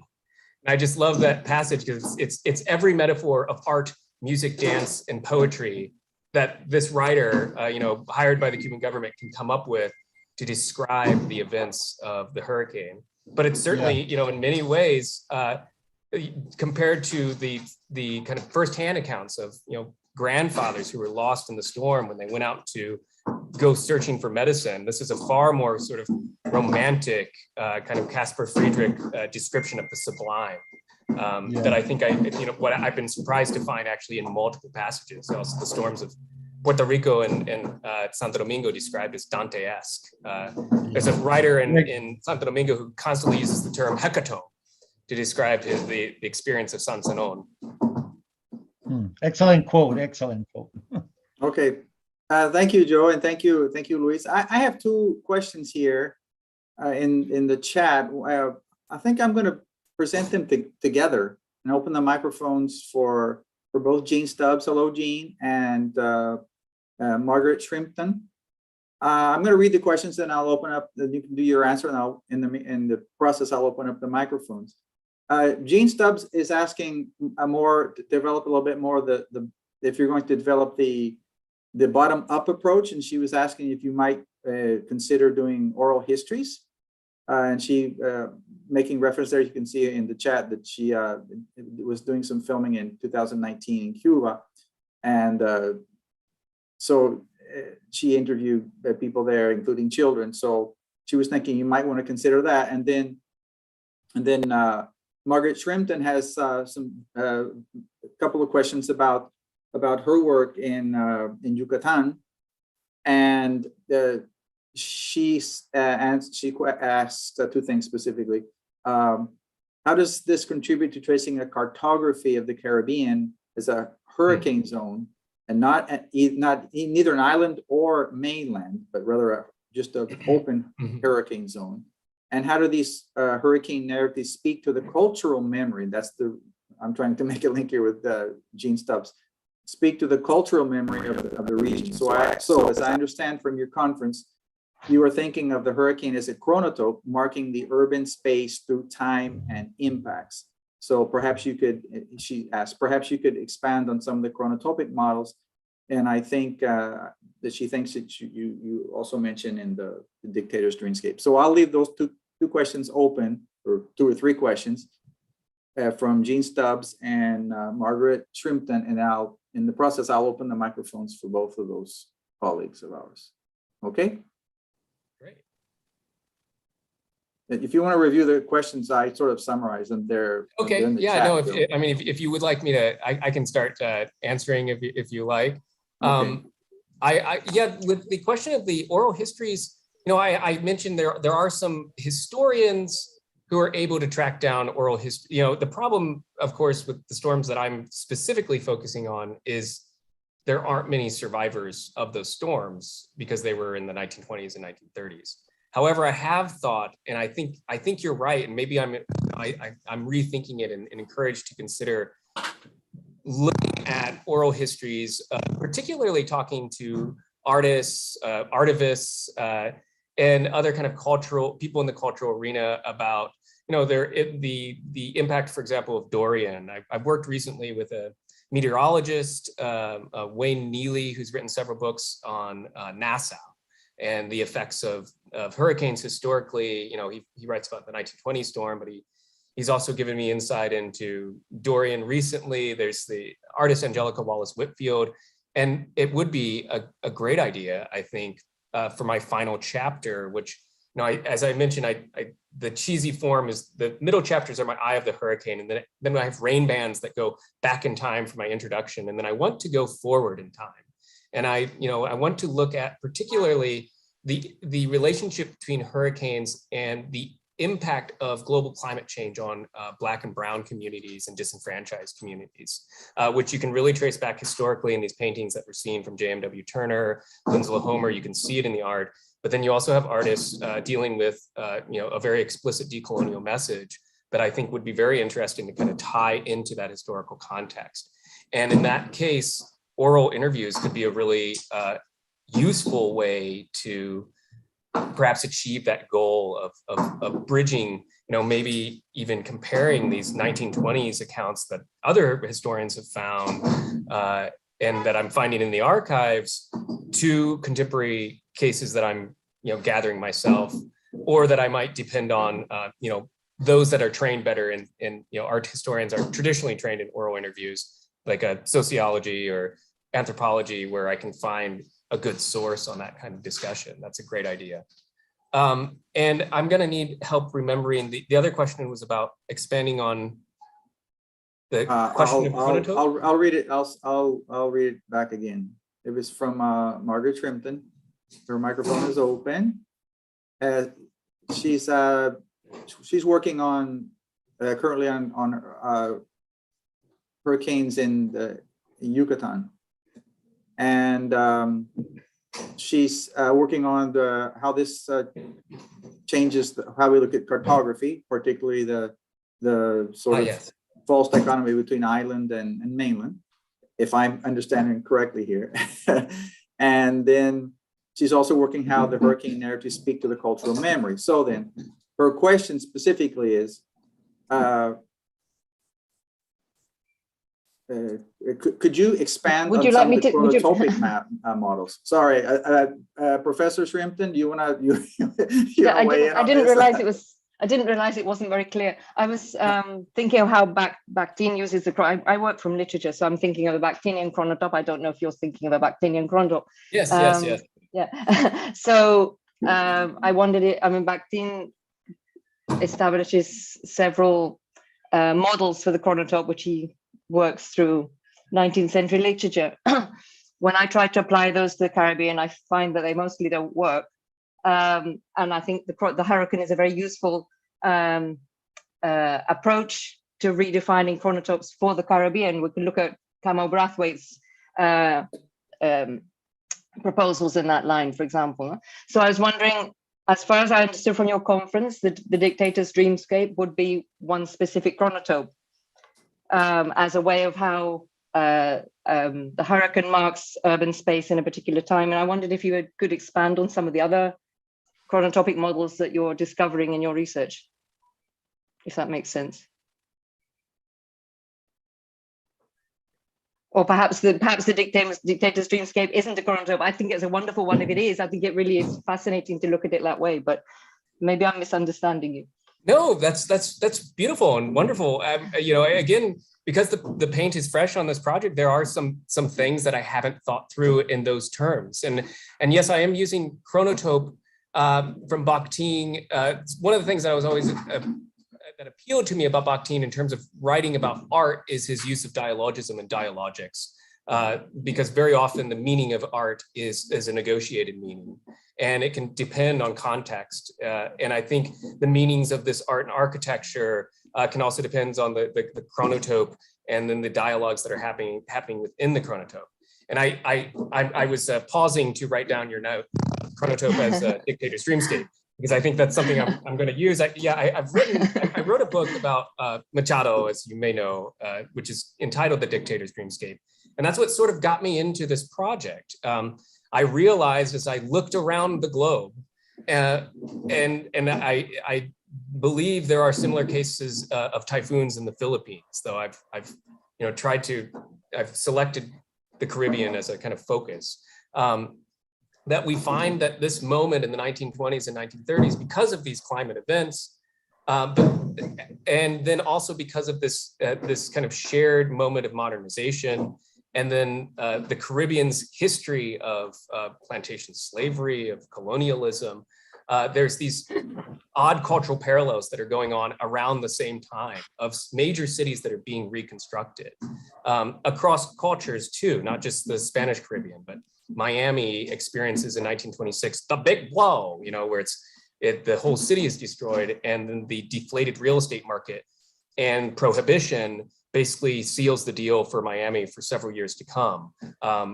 And I just love that passage because it's every metaphor of art, music, dance, and poetry that this writer, you know, hired by the Cuban government, can come up with to describe the events of the hurricane. But it's certainly, you know, in many ways, compared to the kind of firsthand accounts of, you know, grandfathers who were lost in the storm when they went out to go searching for medicine, this is a far more sort of romantic kind of Casper Friedrich description of the sublime that I think you know, what I've been surprised to find actually in multiple passages. Also, the storms of Puerto Rico and Santo Domingo described as Dante-esque. There's a writer in Santo Domingo who constantly uses the term hecatomb to describe the experience of San Zenón. Excellent quote. Excellent quote. Okay. Thank you, Joe, and thank you, Luis. I have two questions here in the chat. I think I'm going to present them together and open the microphones for both Jean Stubbs. Hello, Jean, and Margaret Shrimpton. I'm going to read the questions, and I'll open up. You can do your answer, and I'll in the process I'll open up the microphones. Jean Stubbs is asking develop a little bit more if you're going to develop the bottom-up approach, and she was asking if you might consider doing oral histories, and she making reference there. You can see in the chat that she was doing some filming in 2019 in Cuba, and so she interviewed people there, including children. So she was thinking you might want to consider that, and then Margaret Shrimpton has a couple of questions about her work in Yucatan, and she asked two things specifically. How does this contribute to tracing a cartography of the Caribbean as a hurricane zone, and neither an island or mainland, but rather just an open hurricane zone? And how do these hurricane narratives speak to the cultural memory? I'm trying to make a link here with Jean Stubbs. Speak to the cultural memory of the region. So as I understand from your conference, you were thinking of the hurricane as a chronotope, marking the urban space through time and impacts. So perhaps you could, she asked, perhaps you could expand on some of the chronotopic models. And I think that she thinks that you also mentioned in the Dictator's Dreamscape. So I'll leave those two questions open, or two or three questions from Jean Stubbs and Margaret Shrimpton, and in the process, I'll open the microphones for both of those colleagues of ours. Okay? If you want to review the questions, I sort of summarize them there. Okay, in the yeah, chat, no, Joe. I mean, if you would like me to, I can start answering if you like. Okay. Yeah, with the question of the oral histories, you know, I mentioned there are some historians who are able to track down oral history. You know, the problem, of course, with the storms that I'm specifically focusing on is there aren't many survivors of those storms because they were in the 1920s and 1930s. However, I have thought, and I think you're right, and maybe I'm rethinking it and encouraged to consider looking at oral histories, particularly talking to artists, artivists, and other kind of cultural people in the cultural arena about, you know, the impact, for example, of Dorian. I've worked recently with a meteorologist, Wayne Neely, who's written several books on Nassau and the effects of hurricanes historically. You know, he writes about the 1920 storm, but he's also given me insight into Dorian recently. There's the artist Angelica Wallace-Whitfield, and it would be a great idea, I think, for my final chapter, which, you know, as I mentioned, the cheesy form is the middle chapters are my Eye of the Hurricane, and then I have rain bands that go back in time for my introduction, and then I want to go forward in time. And I want to look at particularly the relationship between hurricanes and the impact of global climate change on Black and Brown communities and disenfranchised communities, which you can really trace back historically in these paintings that we're seeing from J.M.W. Turner, Winslow Homer. You can see it in the art, but then you also have artists dealing with a very explicit decolonial message that I think would be very interesting to kind of tie into that historical context. And in that case, oral interviews could be a really useful way to perhaps achieve that goal of bridging, you know, maybe even comparing these 1920s accounts that other historians have found and that I'm finding in the archives to contemporary cases that I'm, you know, gathering myself, or that I might depend on, you know, those that are trained better in, you know, art historians are traditionally trained in oral interviews, like a sociology or anthropology, where I can find a good source on that kind of discussion. That's a great idea. And I'm going to need help remembering the other question was about expanding on the question of Chronotopic. I'll read it. I'll read it back again. It was from Margaret Shrimpton. Her microphone is open. She's working on currently on hurricanes in Yucatan. And she's working on how this changes how we look at cartography, particularly the sort of false dichotomy between island and mainland, if I'm understanding correctly here. And then she's also working how the hurricane narratives speak to the cultural memory. So then her question specifically is, could you expand on some of the chronotopic models? Sorry, Professor Shrimpton, do you want to? I didn't realize it was. I didn't realize it wasn't very clear. I was thinking of how Bakhtin uses the. I work from literature, so I'm thinking of a Bakhtinian chronotop. I don't know if you're thinking of a Bakhtinian chronotop. Yes. Yeah. So I wondered it. I mean, Bakhtin establishes several models for the chronotop, which he works through 19th century literature. When I try to apply those to the Caribbean, I find that they mostly don't work. And I think the hurricane is a very useful approach to redefining chronotopes for the Caribbean. We can look at Camo Brathwaite's proposals in that line, for example. So I was wondering, as far as I understood from your conference, the Dictator's Dreamscape would be one specific chronotope. As a way of how the hurricane marks urban space in a particular time. And I wondered if you could expand on some of the other chronotopic models that you're discovering in your research, if that makes sense. Or perhaps the Dictator's Dreamscape isn't a chronotope. I think it's a wonderful one if it is. I think it really is fascinating to look at it that way, but maybe I'm misunderstanding you. No, that's beautiful and wonderful. You know, again, because the paint is fresh on this project, there are some things that I haven't thought through in those terms. And yes, I am using chronotope from Bakhtin. One of the things that I was always that appealed to me about Bakhtin in terms of writing about art is his use of dialogism and dialogics, because very often the meaning of art is a negotiated meaning, and it can depend on context. And I think the meanings of this art and architecture can also depend on the chronotope and then the dialogues that are happening within the chronotope. And I was pausing to write down your note, chronotope as a dictator's dreamscape, because I think that's something I'm going to use. I wrote a book about Machado, as you may know, which is entitled The Dictator's Dreamscape. And that's what sort of got me into this project. I realized as I looked around the globe, and I believe there are similar cases of typhoons in the Philippines, though I've selected the Caribbean as a kind of focus, that we find that this moment in the 1920s and 1930s, because of these climate events, and then also because of this kind of shared moment of modernization, and then the Caribbean's history of plantation slavery, of colonialism, there's these odd cultural parallels that are going on around the same time of major cities that are being reconstructed across cultures too, not just the Spanish Caribbean, but Miami experiences in 1926 the big blow, where the whole city is destroyed, and then the deflated real estate market and prohibition basically seals the deal for Miami for several years to come,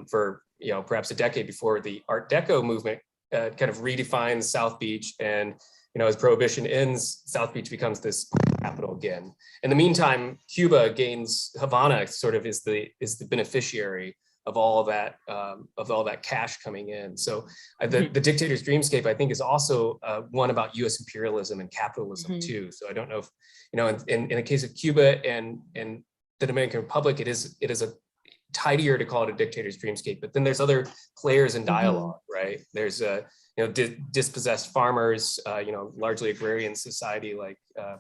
for perhaps a decade before the Art Deco movement kind of redefines South Beach, and as prohibition ends, South Beach becomes this capital again. In the meantime, Cuba gains Havana, sort of is the beneficiary of all that cash coming in. So the Dictator's Dreamscape, I think, is also one about U.S. imperialism and capitalism too. So I don't know if in the case of Cuba and the Dominican Republic, it is a tidier to call it a dictator's dreamscape, but then there's other players in dialogue, right? There's dispossessed farmers, largely agrarian society like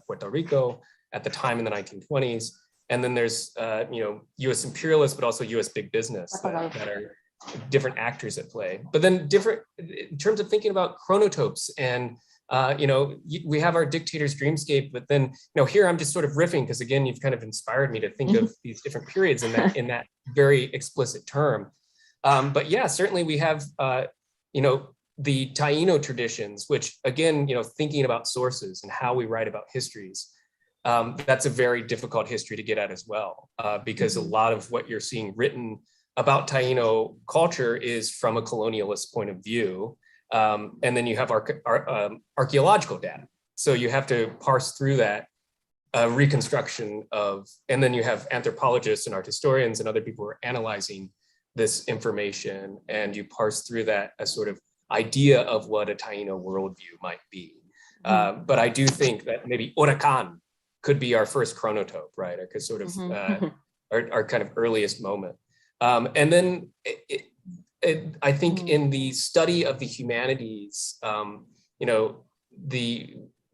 Puerto Rico at the time in the 1920s, and then there's U.S. imperialists, but also U.S. big business that are different actors at play. But then different in terms of thinking about chronotopes and we have our dictator's dreamscape, but then here I'm just sort of riffing because again you've kind of inspired me to think of these different periods in that very explicit term. But yeah, certainly we have the Taino traditions, which again thinking about sources and how we write about histories, that's a very difficult history to get at as well, because a lot of what you're seeing written about Taino culture is from a colonialist point of view. And then you have archaeological data. So you have to parse through that reconstruction of, and then you have anthropologists and art historians and other people who are analyzing this information, and you parse through that as sort of idea of what a Taino worldview might be. But I do think that maybe Huracan could be our first chronotope, right? Or sort of our kind of earliest moment. And then I think in the study of the humanities,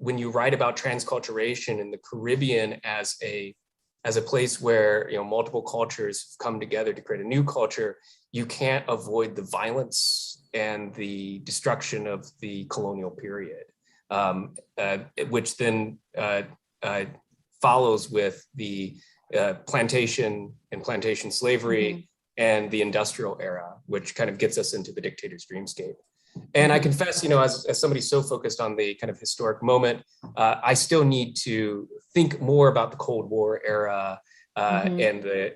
when you write about transculturation in the Caribbean as a place where multiple cultures come together to create a new culture, you can't avoid the violence and the destruction of the colonial period, which then follows with the plantation and plantation slavery and the industrial era, which kind of gets us into the dictator's dreamscape. And I confess, as somebody so focused on the kind of historic moment, I still need to think more about the Cold War era, and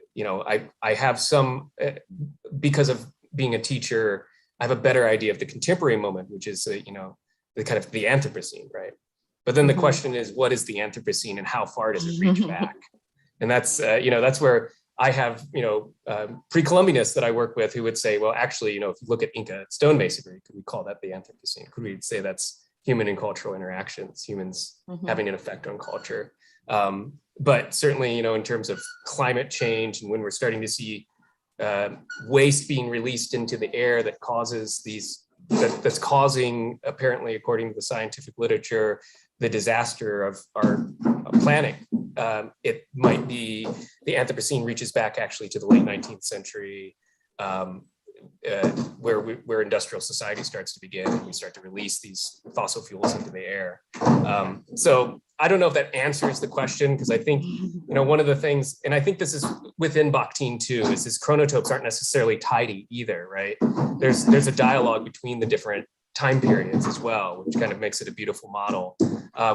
I have some, because of being a teacher, I have a better idea of the contemporary moment, which is the kind of the Anthropocene, right? But then the question is, what is the Anthropocene and how far does it reach back? And that's that's where I have pre-Columbianists that I work with who would say, well, actually, if you look at Inca stonemasonry, could we call that the Anthropocene? Could we say that's human and cultural interactions, humans having an effect on culture? But certainly, in terms of climate change, and when we're starting to see waste being released into the air that causes that's causing, apparently, according to the scientific literature, the disaster of our planet. It might be the Anthropocene reaches back actually to the late 19th century, where industrial society starts to begin, and we start to release these fossil fuels into the air. So I don't know if that answers the question, because I think, one of the things, and I think this is within Bakhtin too, is his chronotopes aren't necessarily tidy either, right? There's a dialogue between the different time periods as well, which kind of makes it a beautiful model,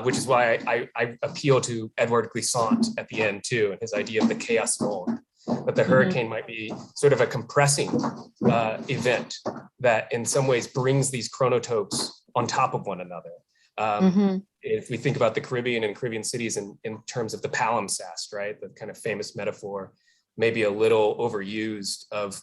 which is why I appeal to Edouard Glissant at the end too, and his idea of the chaos mode, that the hurricane might be sort of a compressing event that in some ways brings these chronotopes on top of one another. If we think about the Caribbean and Caribbean cities in terms of the palimpsest, right, the kind of famous metaphor, maybe a little overused of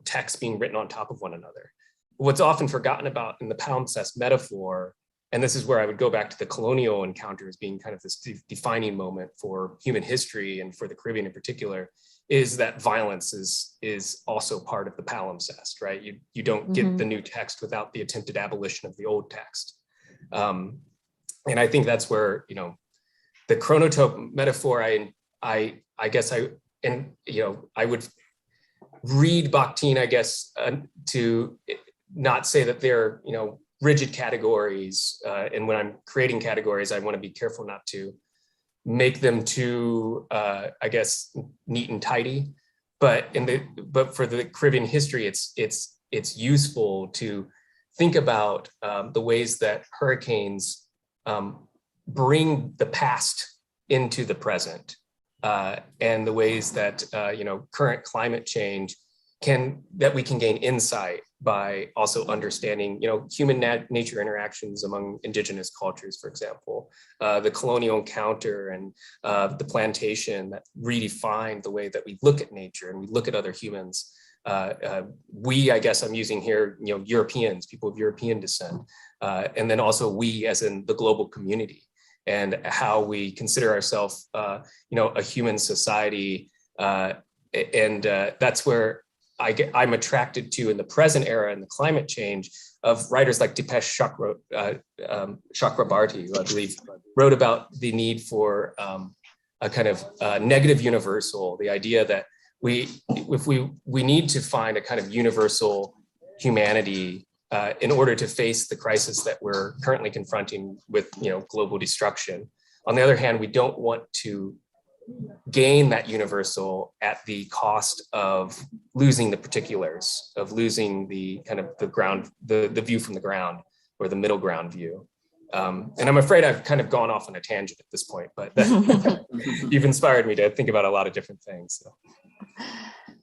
text being written on top of one another. What's often forgotten about in the palimpsest metaphor, and this is where I would go back to the colonial encounters being kind of this defining moment for human history and for the Caribbean in particular, is that violence is also part of the palimpsest, right? You don't get the new text without the attempted abolition of the old text. And I think that's where, the chronotope metaphor, I guess I would read Bakhtin, I guess, to not say that they're, rigid categories. And when I'm creating categories, I want to be careful not to make them too, I guess, neat and tidy. But for the Caribbean history, it's useful to think about the ways that hurricanes bring the past into the present, and the ways that current climate change that we can gain insight by also understanding human nature interactions among indigenous cultures, for example, the colonial encounter and the plantation that redefined the way that we look at nature and we look at other humans. I guess I'm using here, Europeans, people of European descent, and then also we as in the global community, and how we consider ourselves, a human society. And that's where I'm attracted to in the present era and the climate change of writers like Dipesh Chakrabarti, who I believe wrote about the need for a kind of negative universal, the idea that we need to find a kind of universal humanity in order to face the crisis that we're currently confronting with, global destruction. On the other hand, we don't want to gain that universal at the cost of losing the particulars, of losing the kind of the ground, the view from the ground, or the middle ground view. And I'm afraid I've kind of gone off on a tangent at this point, but you've inspired me to think about a lot of different things. So.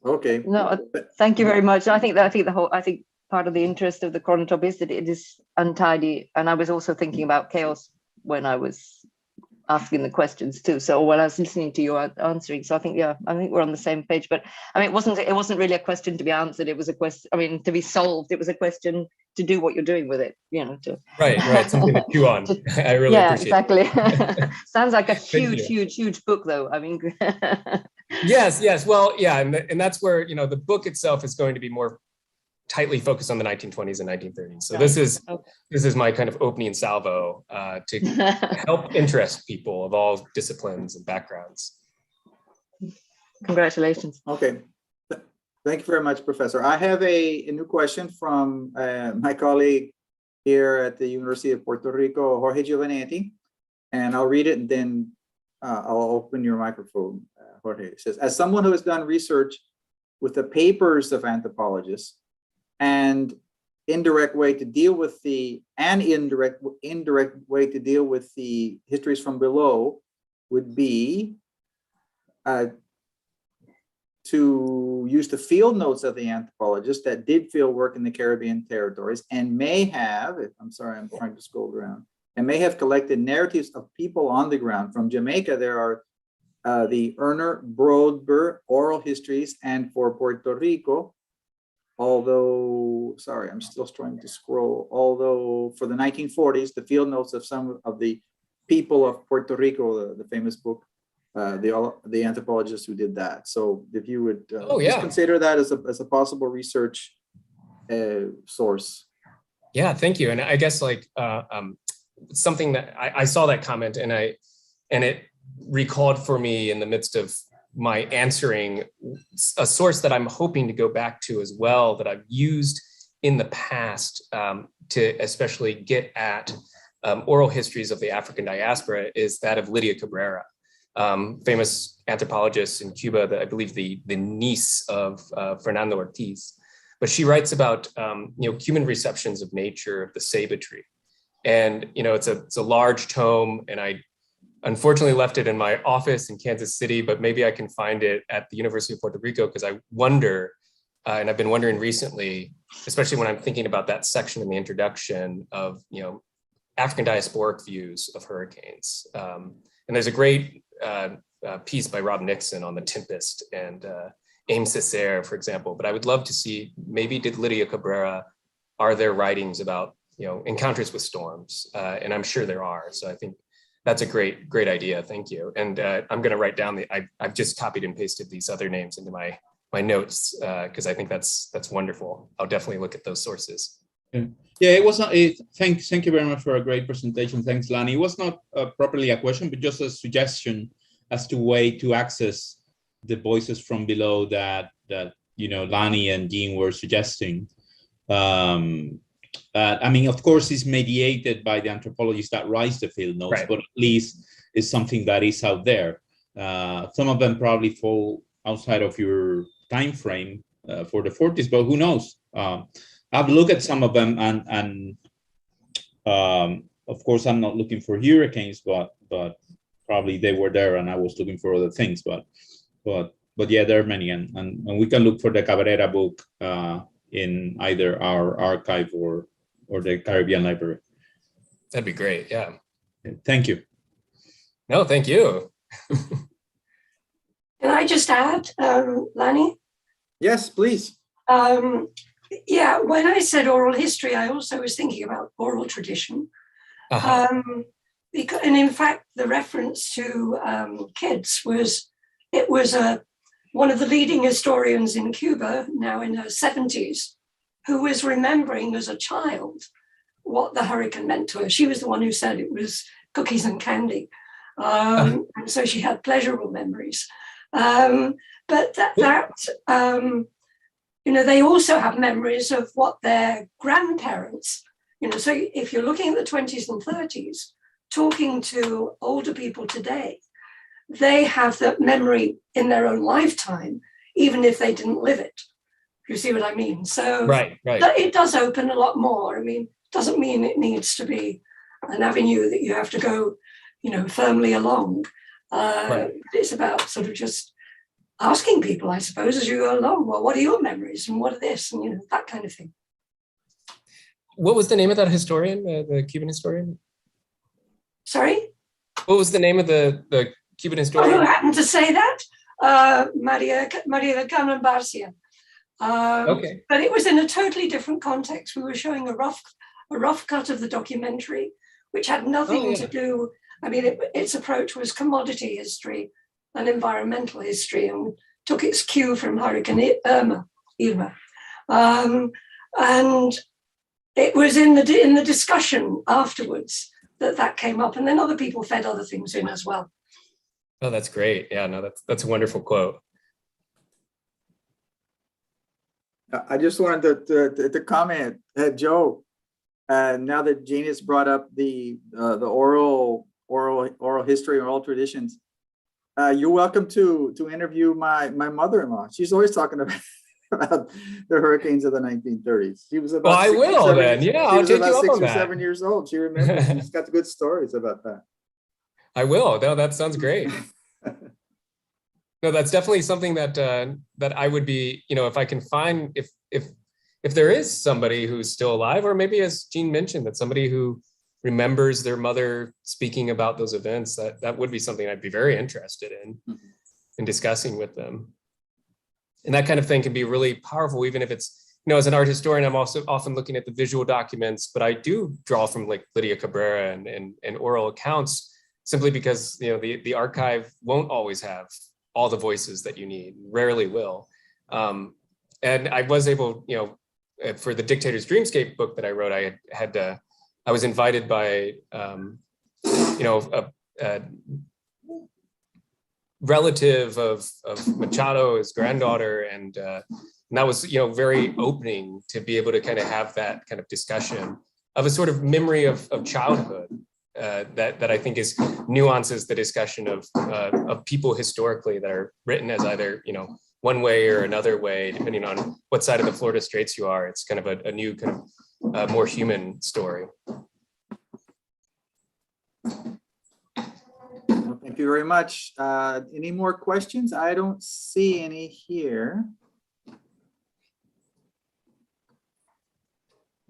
Okay. No, thank you very much. I think part of the interest of the chronotope is that it is untidy, and I was also thinking about chaos when I was asking the questions too. So when I was listening to you answering, so I think we're on the same page. But I mean, it wasn't really a question to be answered. It was a question, to be solved. It was a question to do what you're doing with it. Right. Something to chew on. I really appreciate exactly. it. Sounds like a huge book, though. I mean. Yes. Well, yeah, and that's where the book itself is going to be more tightly focused on the 1920s and 1930s. So this is my kind of opening salvo to help interest people of all disciplines and backgrounds. Congratulations. Okay. Thank you very much, Professor. I have a new question from my colleague here at the University of Puerto Rico, Jorge Giovanetti, and I'll read it and then I'll open your microphone, Jorge. It says, as someone who has done research with the papers of anthropologists, and indirect way to deal with the histories from below would be to use the field notes of the anthropologists that did field work in the Caribbean territories and may have, I'm trying to scroll around, and may have collected narratives of people on the ground. From Jamaica, there are the Erner Brodber oral histories, and for Puerto Rico, although for the 1940s, the field notes of some of the people of Puerto Rico, the famous book, the anthropologists who did that. So if you would just consider that as a possible research source. Yeah, thank you. And I guess something that I saw that comment and it recalled for me in the midst of my answering a source that I'm hoping to go back to as well, that I've used in the past to especially get at oral histories of the African diaspora, is that of Lydia Cabrera, famous anthropologist in Cuba, I believe the niece of Fernando Ortiz. But she writes about Cuban receptions of nature of the ceiba tree. And it's a large tome, and I unfortunately left it in my office in Kansas City, but maybe I can find it at the University of Puerto Rico, because I wonder, and I've been wondering recently, especially when I'm thinking about that section in the introduction of African diasporic views of hurricanes. And there's a great piece by Rob Nixon on the Tempest and Aim Césaire, for example. But I would love to see, maybe did Lydia Cabrera, are there writings about encounters with storms? And I'm sure there are. So I think that's a great idea. Thank you. And I'm going to write down I've just copied and pasted these other names into my notes, because I think that's wonderful. I'll definitely look at those sources. Yeah, it was not. Thank you very much for a great presentation. Thanks, Lani. It was not properly a question, but just a suggestion as to way to access the voices from below that Lani and Jean were suggesting. I mean, of course, it's mediated by the anthropologists that write the field notes, right, but at least it's something that is out there. Some of them probably fall outside of your time frame for the 40s, but who knows? I've looked at some of them, and of course, I'm not looking for hurricanes, but probably they were there, and I was looking for other things. But yeah, there are many, and we can look for the Cabrera book in either our archive or the Caribbean Library. That'd be great. Yeah. Thank you. No, thank you. Can I just add, Lani? Yes, please. Yeah, when I said oral history, I also was thinking about oral tradition. And in fact, the reference to kids was one of the leading historians in Cuba, now in her 70s, who was remembering as a child what the hurricane meant to her. She was the one who said it was cookies and candy. And so she had pleasurable memories. But they also have memories of what their grandparents, so if you're looking at the 20s and 30s, talking to older people today, they have that memory in their own lifetime, even if they didn't live it. You see what I mean? So right. It does open a lot more. I mean, doesn't mean it needs to be an avenue that you have to go, firmly along. Right. It's about sort of just asking people, I suppose, as you go along, well, what are your memories and what are this, and that kind of thing. What was the name of that historian, the Cuban historian? Sorry? What was the name of the Cuban historian? Who happened to say that? Maria Carmen Barcia. Okay. But it was in a totally different context. We were showing a rough cut of the documentary, which had nothing to do. I mean, its approach was commodity history and environmental history, and took its cue from Hurricane Irma. And it was in the discussion afterwards that came up, and then other people fed other things in as well. Oh, that's great. Yeah, no, that's a wonderful quote. I just wanted to comment, Joe. Now that Jean has brought up the oral history and oral traditions, you're welcome to interview my mother-in-law. She's always talking about the hurricanes of the 1930s. She was about. Well, I will then. Yeah, I'll take you up on that. She was about 6 or 7 years old. She remembers. She's got good stories about that. I will. No, that sounds great. No, that's definitely something that I would be, if I can find, if there is somebody who's still alive, or maybe, as Jean mentioned, that somebody who remembers their mother speaking about those events, that would be something I'd be very interested in discussing with them. And that kind of thing can be really powerful, even if it's, as an art historian, I'm also often looking at the visual documents, but I do draw from like Lydia Cabrera and oral accounts, simply because, the archive won't always have all the voices that you need, rarely will. And I was able, for the Dictator's Dreamscape book that I wrote, I was invited by, relative of Machado, his granddaughter, and that was, you know, very opening to be able to kind of have that kind of discussion of a sort of memory of childhood that I think is nuances the discussion of people historically that are written as either, you know, one way or another way, depending on what side of the Florida Straits you are. It's kind of a new kind of more human story. Well, thank you very much. Any more questions? I don't see any here.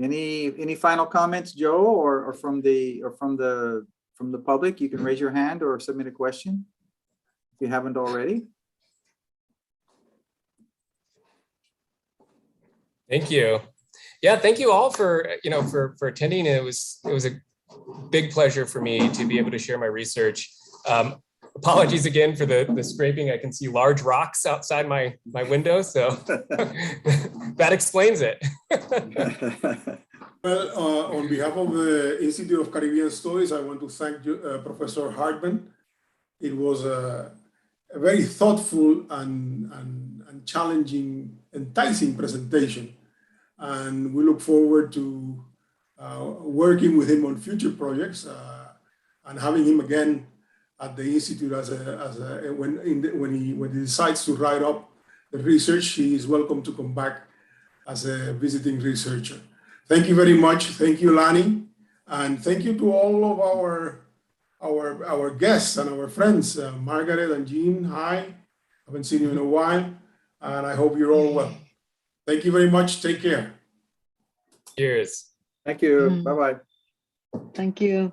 Any final comments, Joe, or from the public? You can raise your hand or submit a question if you haven't already. Thank you. Yeah, thank you all for, you know, for attending. It was a big pleasure for me to be able to share my research. Apologies again for the scraping. I can see large rocks outside my window, so that explains it. Well, on behalf of the Institute of Caribbean Studies, I want to thank you, Professor Hartman. It was a very thoughtful and challenging, enticing presentation. And we look forward to working with him on future projects and having him again at the Institute when he decides to write up the research. He is welcome to come back as a visiting researcher. Thank you very much. Thank you, Lani. And thank you to all of our guests and our friends, Margaret and Jean. Hi, haven't seen you in a while, and I hope you're all well. Thank you very much. Take care. Cheers. Thank you. Bye-bye. Thank you.